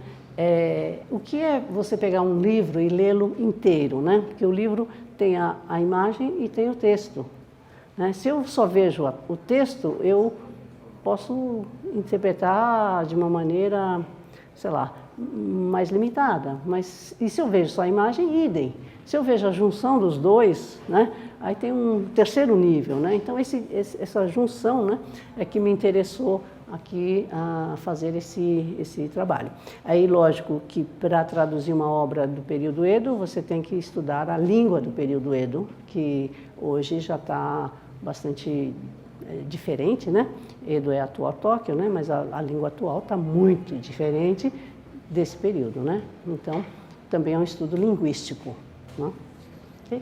O que é você pegar um livro e lê-lo inteiro, né? Porque o livro tem a imagem e tem o texto. Se eu só vejo o texto, eu posso interpretar de uma maneira, sei lá, mais limitada. Mas e se eu vejo só a imagem, idem. Se eu vejo a junção dos dois, né, aí tem um terceiro nível, né? Então essa junção, né, é que me interessou aqui a fazer esse trabalho. Aí, lógico que para traduzir uma obra do período Edo, você tem que estudar a língua do período Edo, que hoje já está bastante diferente, né? Edo é a atual Tóquio, né? Mas a língua atual está muito diferente desse período, né? Então, também é um estudo linguístico, né? Okay?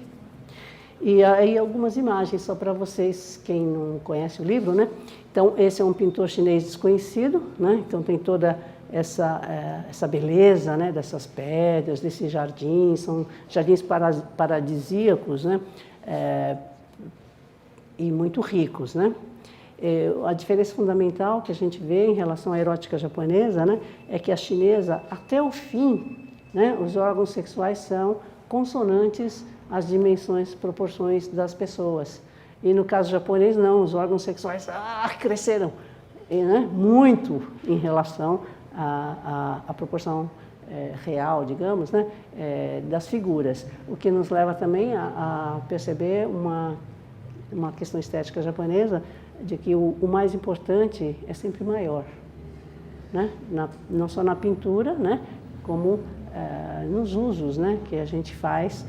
E aí algumas imagens só para vocês, quem não conhece o livro, né? Então, esse é um pintor chinês desconhecido, né? Então tem toda essa beleza, né? Dessas pedras, desses jardins, são jardins paradisíacos, né? E muito ricos, né? A diferença fundamental que a gente vê em relação à erótica japonesa, né, é que a chinesa, até o fim, né, os órgãos sexuais são consonantes às dimensões, proporções das pessoas. E no caso japonês, não, os órgãos sexuais cresceram, né, muito em relação à proporção real, digamos, né, das figuras. O que nos leva também a perceber uma questão estética japonesa, de que o mais importante é sempre maior, né? Não só na pintura, né? Como nos usos, né? Que a gente faz,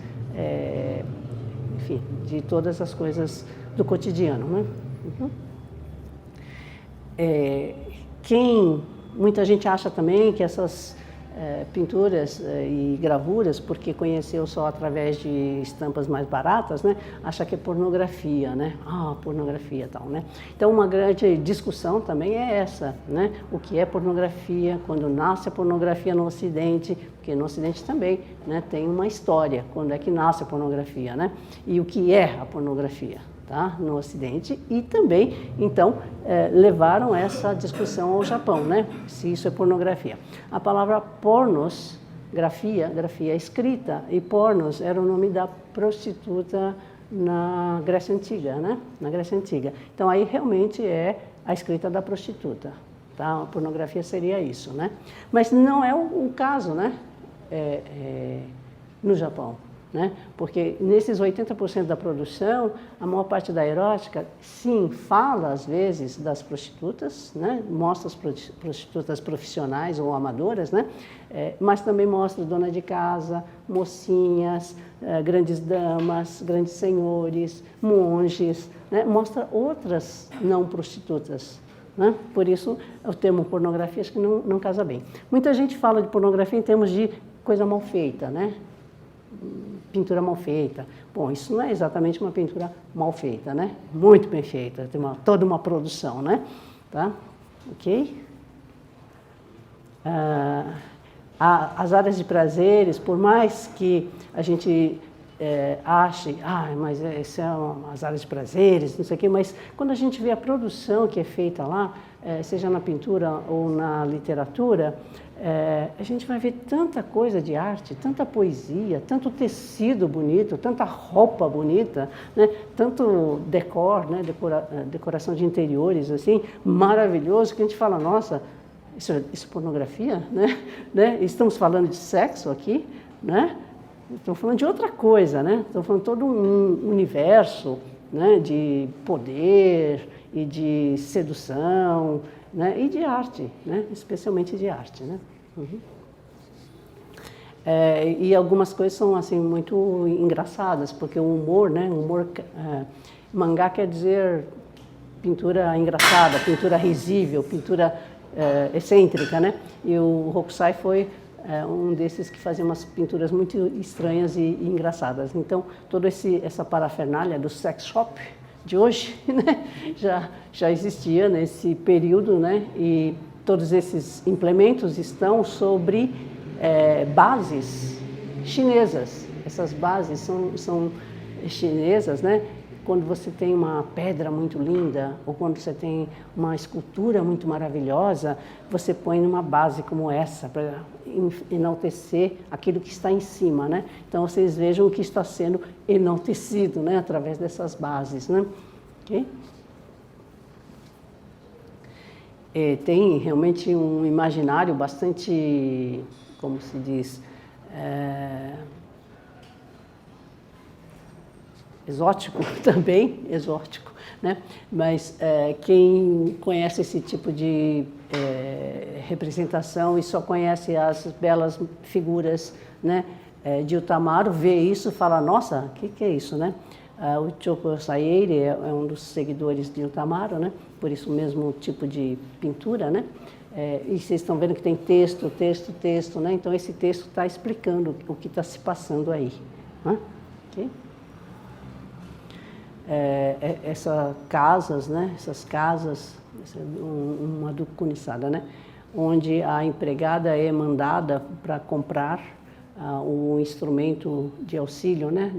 enfim, de todas as coisas do cotidiano, né? Uhum. Muita gente acha também que essas pinturas e gravuras, porque conheceu só através de estampas mais baratas, né? Acha que é pornografia, né? Pornografia e tal, né? Então, uma grande discussão também é essa, né? O que é pornografia, quando nasce a pornografia no Ocidente, porque no Ocidente também, né, tem uma história, quando é que nasce a pornografia, né? E o que é a pornografia, tá? No Ocidente, e também, então, levaram essa discussão ao Japão, né? Se isso é pornografia. A palavra pornos, grafia escrita, e pornos era o nome da prostituta na Grécia Antiga, né? Na Grécia Antiga. Então, aí realmente é a escrita da prostituta, tá? A pornografia seria isso, né? Mas não é o caso, né? No Japão, né? Porque nesses 80% da produção, a maior parte da erótica, sim, fala às vezes das prostitutas, né? Mostra as prostitutas profissionais ou amadoras, né? Mas também mostra dona de casa, mocinhas, grandes damas, grandes senhores, monges, né? Mostra outras não prostitutas, né? Por isso, o termo pornografia acho que não casa bem. Muita gente fala de pornografia em termos de coisa mal feita, né? Pintura mal feita. Bom, isso não é exatamente uma pintura mal feita, né? Muito bem feita, tem toda uma produção, né? Tá? Ok? As áreas de prazeres, por mais que a gente ache, mas são as áreas de prazeres, não sei o quê, mas quando a gente vê a produção que é feita lá, seja na pintura ou na literatura, a gente vai ver tanta coisa de arte, tanta poesia, tanto tecido bonito, tanta roupa bonita, né? Tanto decor, né? Decoração de interiores, assim, maravilhoso, que a gente fala, nossa, isso é pornografia, né? Estamos falando de sexo aqui, né? Estamos falando de outra coisa, né? Estamos falando de todo um universo, né? De poder e de sedução, né? E de arte, né? Especialmente de arte, né? Uhum. E algumas coisas são assim muito engraçadas, porque o humor, né? Mangá quer dizer pintura engraçada, pintura risível, pintura excêntrica, né? E o Hokusai foi um desses que fazia umas pinturas muito estranhas e engraçadas. Então, toda essa parafernália do sex shop de hoje, né, já existia nesse período, né, e todos esses implementos estão sobre bases chinesas. Essas bases são chinesas, né? Quando você tem uma pedra muito linda ou quando você tem uma escultura muito maravilhosa, você põe numa base como essa para enaltecer aquilo que está em cima, né? Então vocês vejam o que está sendo enaltecido, né, através dessas bases, né? Okay? Tem realmente um imaginário bastante, como se diz, exótico também, exótico, né? Mas quem conhece esse tipo de representação e só conhece as belas figuras, né, de Utamaro, vê isso e fala, nossa, o que é isso, né? O Choco Saeire é um dos seguidores de Utamaro, né? Por isso o mesmo tipo de pintura, né? E vocês estão vendo que tem texto, né? Então esse texto está explicando o que está se passando aí, né? Okay? Essas casas, uma do Kunisada, né? Onde a empregada é mandada para comprar o instrumento de auxílio, né?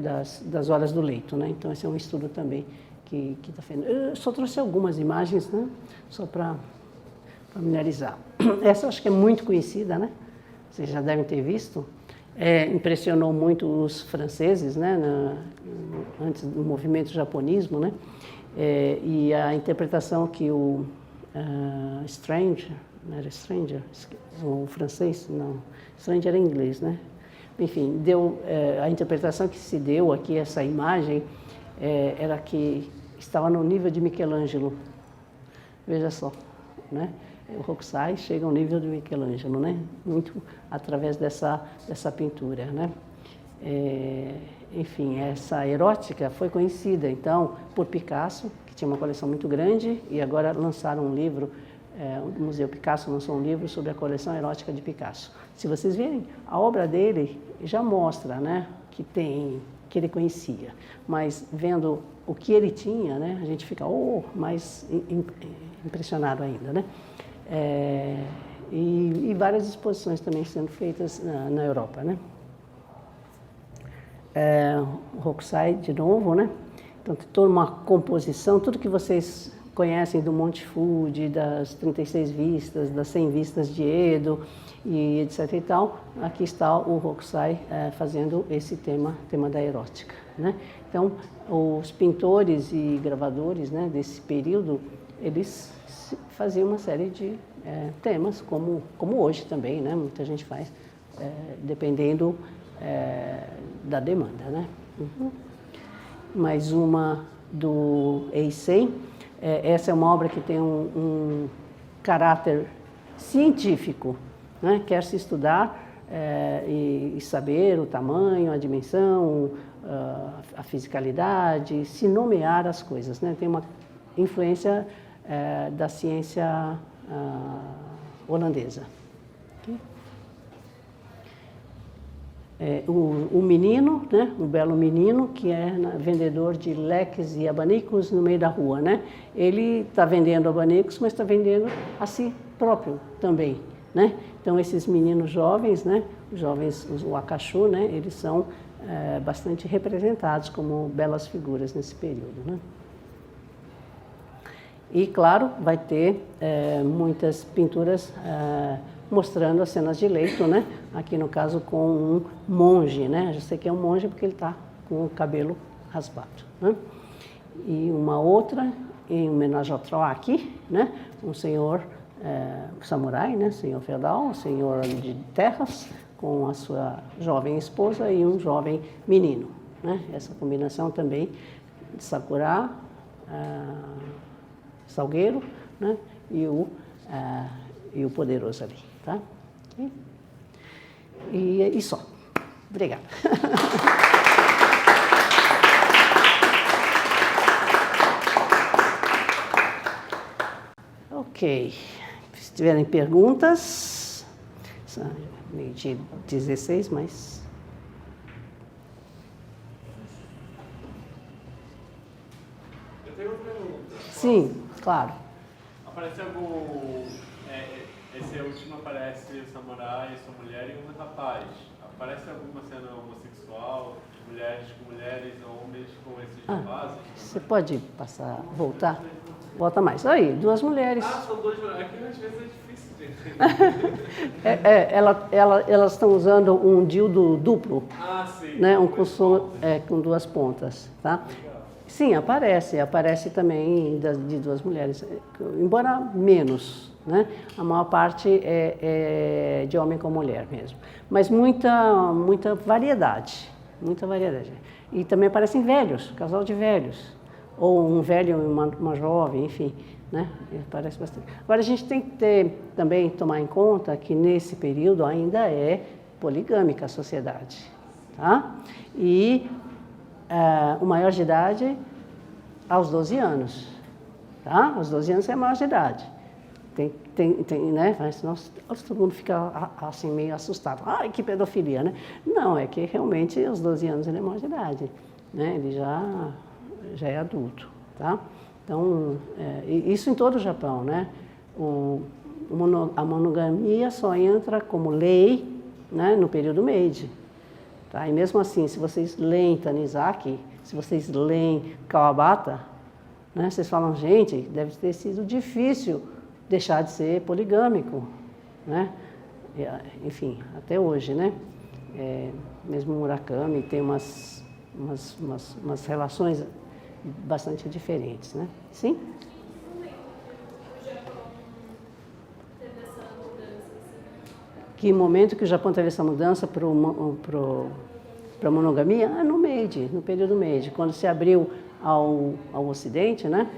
Das horas do leito, né? Então esse é um estudo também que está fazendo. Eu só trouxe algumas imagens, né? Só para familiarizar. Essa eu acho que é muito conhecida, né? Vocês já devem ter visto. Impressionou muito os franceses, né, antes do movimento japonismo, né, e a interpretação que o Stranger, não era Stranger, o francês, não, Stranger era inglês, né, enfim, a interpretação que se deu aqui, essa imagem, era que estava no nível de Michelangelo, veja só, né. O Hokusai chega ao nível de Michelangelo, né? Muito através dessa pintura, né? Enfim, essa erótica foi conhecida, então, por Picasso, que tinha uma coleção muito grande, e agora lançaram um livro o Museu Picasso lançou um livro sobre a coleção erótica de Picasso. Se vocês verem, a obra dele já mostra, né, que ele conhecia, mas vendo o que ele tinha, né, a gente fica mais impressionado ainda, né? E várias exposições também sendo feitas na Europa, né? O Hokusai, de novo, né? Então, toda uma composição, tudo que vocês conhecem do Monte Fuji, das 36 vistas, das 100 vistas de Edo, e etc e tal, aqui está o Hokusai fazendo esse tema da erótica, né? Então, os pintores e gravadores, né, desse período, eles faziam uma série de temas, como hoje também, né? Muita gente faz, dependendo da demanda, né? Mais uma do Eisei. Essa é uma obra que tem um caráter científico, né? Quer se estudar e saber o tamanho, a dimensão, a fisicalidade, se nomear as coisas, né? Tem uma influência da ciência holandesa. O menino, né, o belo menino, que é vendedor de leques e abanicos no meio da rua, né? Ele está vendendo abanicos, mas está vendendo a si próprio também, né? Então, esses meninos jovens, né, o Akachu, né, eles são bastante representados como belas figuras nesse período, né? E, claro, vai ter muitas pinturas mostrando as cenas de leito, né? Aqui no caso com um monge, né? Eu sei que é um monge porque ele está com o cabelo raspado, né? E uma outra, em homenagem ao Troaki, né? Um senhor samurai, né? Senhor feudal, senhor de terras, com a sua jovem esposa e um jovem menino, né? Essa combinação também de Sakura, Salgueiro, né? E o poderoso ali, tá? E só. Obrigada. Ok. Se tiverem perguntas, meio-dia 16, mas... Eu tenho uma pergunta. Sim, claro. Aparece algum... Esse último aparece o samurai, sua mulher e um rapaz. Aparece alguma cena homossexual, mulheres com mulheres, homens com esses rapazes? Você pode passar, voltar? Volta mais. Aí, duas mulheres. São duas mulheres. Aqui às vezes é difícil de elas estão usando um dildo duplo, sim. Né? Com duas pontas, tá? Legal. Sim, aparece também de duas mulheres, embora menos, né? A maior parte é de homem com mulher mesmo, mas muita variedade, E também aparecem velhos, casal de velhos, ou um velho e uma jovem, enfim, né? Parece bastante. Agora a gente tem que também tomar em conta que nesse período ainda é poligâmica a sociedade, tá? E o maior de idade aos 12 anos, tá? Aos 12 anos é maior de idade. Tem, né? Senão todo mundo fica assim meio assustado. Ai, que pedofilia, né? Não, é que realmente aos 12 anos ele é maior de idade, né? Ele já é adulto, tá? Então, isso em todo o Japão, né? A monogamia só entra como lei, né, no período Meiji. Tá? E mesmo assim, se vocês leem Tanizaki, se vocês leem Kawabata, né, vocês falam, gente, deve ter sido difícil deixar de ser poligâmico, né? Enfim, até hoje, né? Mesmo Murakami tem umas relações bastante diferentes, né? Sim? Que momento que o Japão teve essa mudança para a monogamia? No Meiji, no período Meiji, quando se abriu ao Ocidente, né?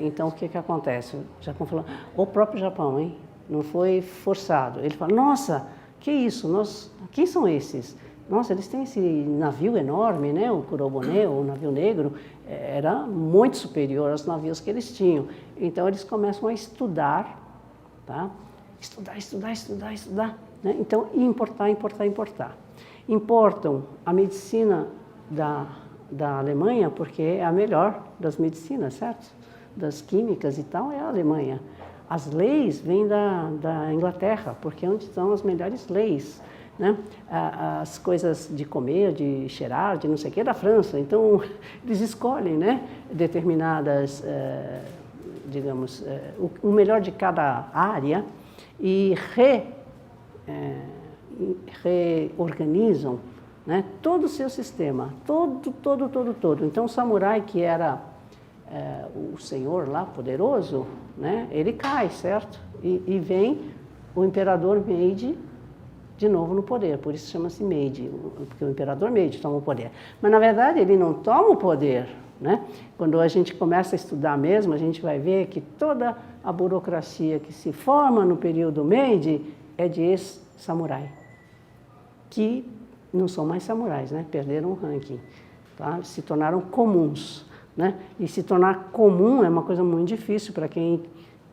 Então, o que acontece? O Japão falou, o próprio Japão, hein? Não foi forçado. Ele fala, nossa, que isso? Quem são esses? Nossa, eles têm esse navio enorme, né? O Kurobone, o navio negro, era muito superior aos navios que eles tinham. Então eles começam a estudar, tá? Estudar, né? Então, importar. Importam a medicina da Alemanha, porque é a melhor das medicinas, certo? Das químicas e tal, é a Alemanha. As leis vêm da Inglaterra, porque é onde estão as melhores leis, né? As coisas de comer, de cheirar, de não sei o que, é da França. Então, eles escolhem, né, determinadas, digamos, o melhor de cada área e reorganizam, né, todo o seu sistema, todo. Então, o samurai, que era o senhor lá, poderoso, né, ele cai, certo? E vem o imperador Meiji de novo no poder, por isso chama-se Meiji, porque o imperador Meiji toma o poder. Mas, na verdade, ele não toma o poder, né? Quando a gente começa a estudar mesmo, a gente vai ver que toda a burocracia que se forma no período Meiji é de ex-samurai, que não são mais samurais, né? Perderam o ranking, tá? Se tornaram comuns, né? E se tornar comum é uma coisa muito difícil para quem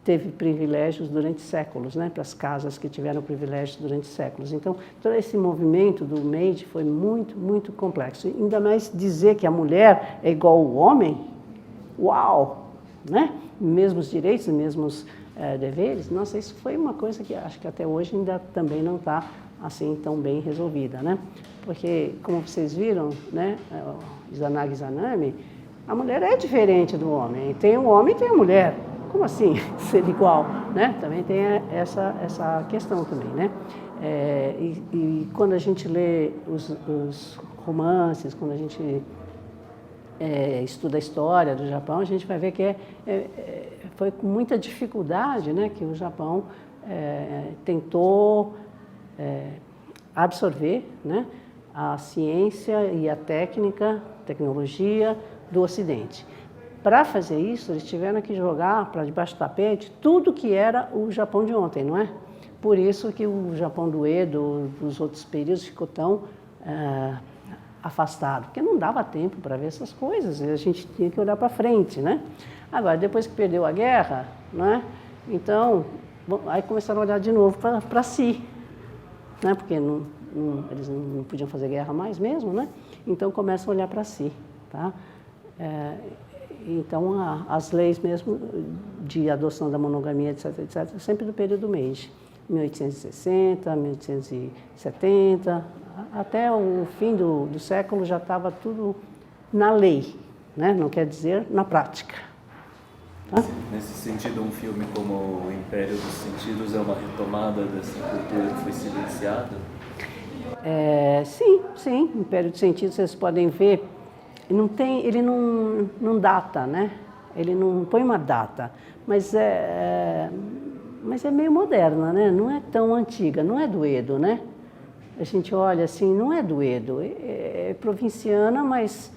teve privilégios durante séculos, né? Para as casas que tiveram privilégios durante séculos. Então, todo esse movimento do Meiji foi muito complexo. E ainda mais dizer que a mulher é igual ao homem, uau! Né? Mesmos direitos, mesmos deveres, nossa, isso foi uma coisa que acho que até hoje ainda também não está assim tão bem resolvida, né? Porque, como vocês viram, né, Izanagi Izanami, a mulher é diferente do homem. Tem o homem e tem a mulher. Como assim ser igual? Né? Também tem essa questão também, né? E quando a gente lê os romances, quando a gente estuda a história do Japão, a gente vai ver que foi com muita dificuldade, né, que o Japão tentou absorver, né, a ciência e a tecnologia do Ocidente. Para fazer isso, eles tiveram que jogar para debaixo do tapete tudo que era o Japão de ontem, não é? Por isso que o Japão do Edo, dos outros períodos, ficou tão afastado, porque não dava tempo para ver essas coisas, a gente tinha que olhar para frente, né? Agora, depois que perdeu a guerra, né? Então, aí começaram a olhar de novo para si, né? Porque eles não podiam fazer guerra mais mesmo, né? Então, começam a olhar para si, tá? Então, as leis mesmo de adoção da monogamia, etc., sempre do período Meiji, 1860, 1870, até o fim do século já estava tudo na lei, né? Não quer dizer na prática. Tá? Nesse sentido, um filme como O Império dos Sentidos é uma retomada dessa cultura que foi silenciada? Sim, o Império dos Sentidos, vocês podem ver, ele não data, né? Ele não põe uma data, mas é meio moderna, né? Não é tão antiga, não é do Edo, né? A gente olha assim, não é do Edo, é provinciana, mas,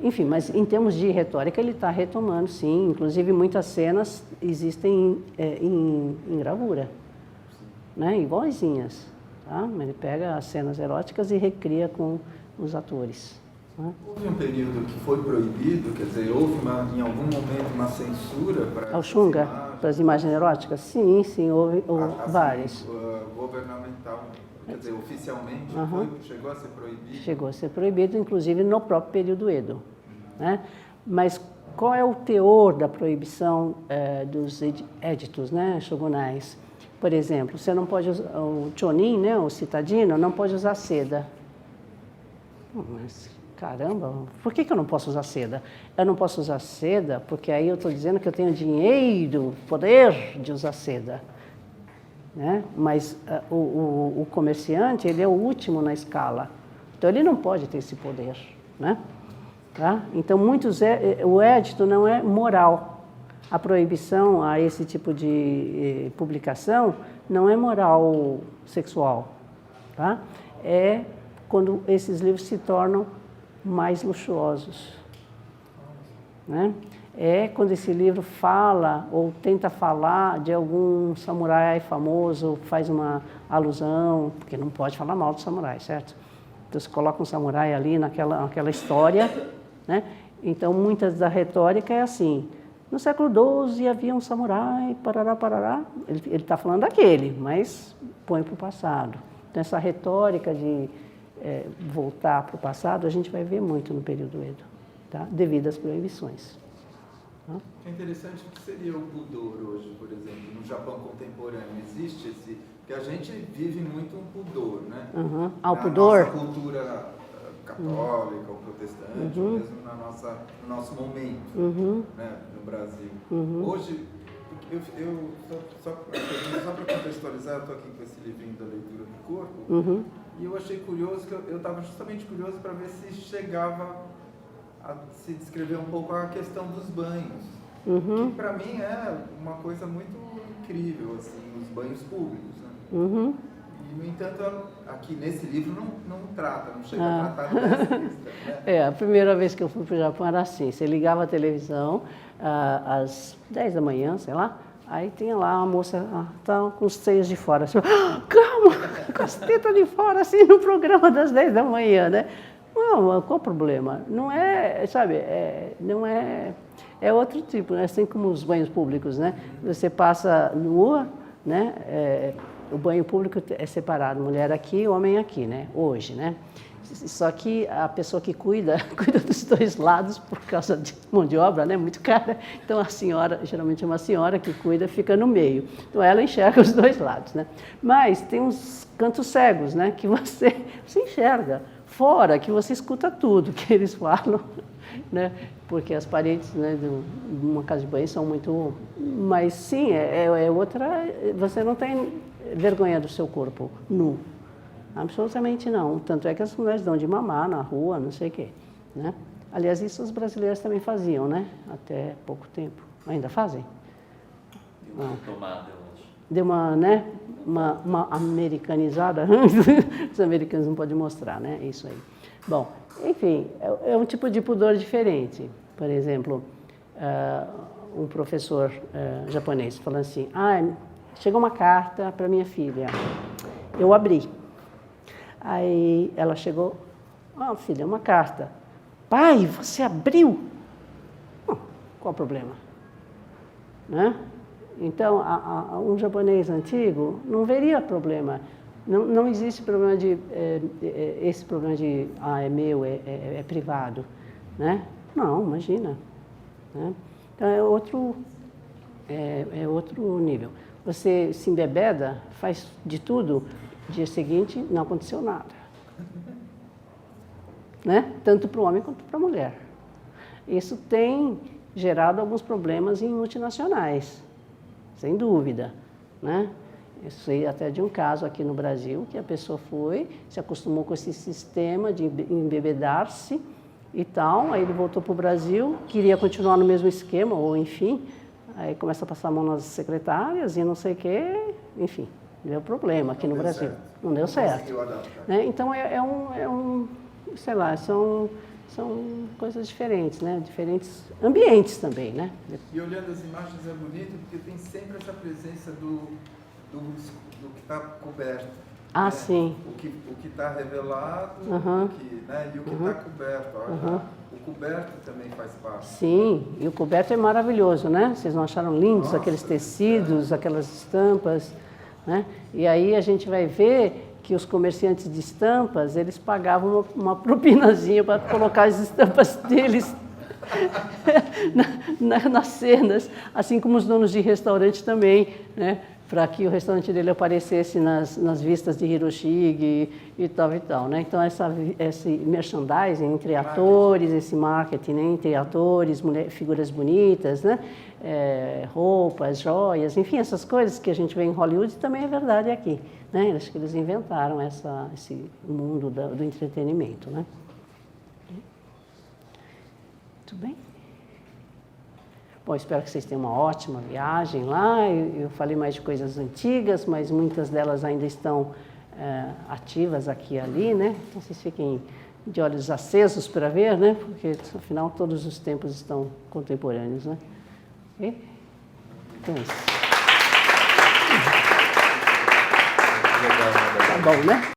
enfim, mas em termos de retórica ele está retomando, sim. Inclusive muitas cenas existem em gravura, né? Igualzinhas, tá? Ele pega as cenas eróticas e recria com os atores. Houve um período que foi proibido, quer dizer, houve em algum momento uma censura para... Ao Xunga, para as imagens eróticas? Sim, houve assim, várias. Governamental, quer dizer, oficialmente, chegou a ser proibido? Chegou a ser proibido, inclusive no próprio período Edo, né? Mas qual é o teor da proibição dos éditos, né, shogunais? Por exemplo, você não pode usar, o chonin, né, o citadino, não pode usar seda. Mas... caramba, por que eu não posso usar seda? Eu não posso usar seda porque aí eu estou dizendo que eu tenho dinheiro, poder de usar seda, né? Mas o comerciante, ele é o último na escala, então ele não pode ter esse poder, né? Tá? Então, o édito não é moral. A proibição a esse tipo de publicação não é moral sexual, tá? É quando esses livros se tornam mais luxuosos, né? É quando esse livro fala ou tenta falar de algum samurai famoso, faz uma alusão, porque não pode falar mal do samurai, certo? Então, você coloca um samurai ali naquela história, né? Então, muitas da retórica é assim, no século XII havia um samurai, parará, parará. Ele está falando daquele, mas põe para o passado. Então, essa retórica de voltar para o passado, a gente vai ver muito no período Edo, tá? Devido às proibições. Tá? É interessante o que seria o pudor hoje, por exemplo, no Japão contemporâneo. Existe esse... Porque a gente vive muito um pudor, né? Uhum. O pudor? Na nossa cultura católica ou protestante, ou mesmo no nosso momento, né, no Brasil. Hoje, só para contextualizar, eu estou aqui com esse livrinho da leitura do corpo, e eu achei curioso, que eu estava justamente curioso para ver se chegava a se descrever um pouco a questão dos banhos, que para mim é uma coisa muito incrível, assim, os banhos públicos, né? E, no entanto, aqui nesse livro não trata, não chega a tratar dessa questão, né? A primeira vez que eu fui para o Japão era assim, você ligava a televisão às 10 da manhã, sei lá, aí tinha lá uma moça tá, com os seios de fora, assim, calma, com as tetas de fora, assim, no programa das 10 da manhã, né? Não, qual o problema? Não é, sabe, não é... É outro tipo, né? Assim como os banhos públicos, né? Você passa nua, né? O banho público é separado, mulher aqui, homem aqui, né? Hoje, né? Só que a pessoa que cuida dos dois lados por causa de mão de obra, né? Muito cara. Então a senhora, geralmente é uma senhora que cuida, fica no meio. Então ela enxerga os dois lados, né? Mas tem uns cantos cegos, né? Que você enxerga. Fora que você escuta tudo que eles falam, né? Porque as paredes, né, de uma casa de banho são muito... Mas sim, é outra... Você não tem vergonha do seu corpo nu. Absolutamente não. Tanto é que as mulheres dão de mamar na rua, não sei o quê, né? Aliás, isso os brasileiros também faziam, né? Até pouco tempo. Ainda fazem? Deu uma retomada, eu acho. Deu uma, né? Uma americanizada. Os americanos não podem mostrar, né? Isso aí. Bom, enfim, é um tipo de pudor diferente. Por exemplo, um professor japonês falando assim, chegou uma carta para minha filha. Eu abri. Aí ela chegou, filha, uma carta. Pai, você abriu? Qual o problema? Né? Então, um japonês antigo não veria problema. Não existe problema esse problema de, é meu, é privado, né? Não, imagina. Né? Então, é outro nível. Você se embebeda, faz de tudo, dia seguinte não aconteceu nada. Né? Tanto para o homem quanto para a mulher. Isso tem gerado alguns problemas em multinacionais, sem dúvida, né? Eu sei até de um caso aqui no Brasil que a pessoa se acostumou com esse sistema de embebedar-se e tal, aí ele voltou para o Brasil, queria continuar no mesmo esquema, ou enfim, aí começa a passar a mão nas secretárias e não sei o quê, enfim, deu problema aqui no Brasil. Não deu certo. Né? Então sei lá, são coisas diferentes, né? Diferentes ambientes também, né? E olhando as imagens é bonito porque tem sempre essa presença do que está coberto. Né? Sim. O que está revelado né? E o que está coberto. O coberto também faz parte. Sim, e o coberto é maravilhoso, né? Vocês não acharam lindos aqueles tecidos, aquelas estampas, né? E aí a gente vai ver que os comerciantes de estampas, eles pagavam uma propinazinha para colocar as estampas deles nas cenas, assim como os donos de restaurante também, né? Para que o restaurante dele aparecesse nas vistas de Hiroshige e tal, né? Então, esse merchandising entre atores, esse marketing, né? Entre atores, figuras bonitas, né? Roupas, joias, enfim, essas coisas que a gente vê em Hollywood também é verdade aqui, né? Acho que eles inventaram esse mundo do entretenimento, né? Muito bem. Bom, espero que vocês tenham uma ótima viagem lá. Eu falei mais de coisas antigas, mas muitas delas ainda estão ativas aqui e ali, né? Então vocês fiquem de olhos acesos para ver, né? Porque, afinal, todos os tempos estão contemporâneos, né? Okay? Então é isso. Tá bom, né?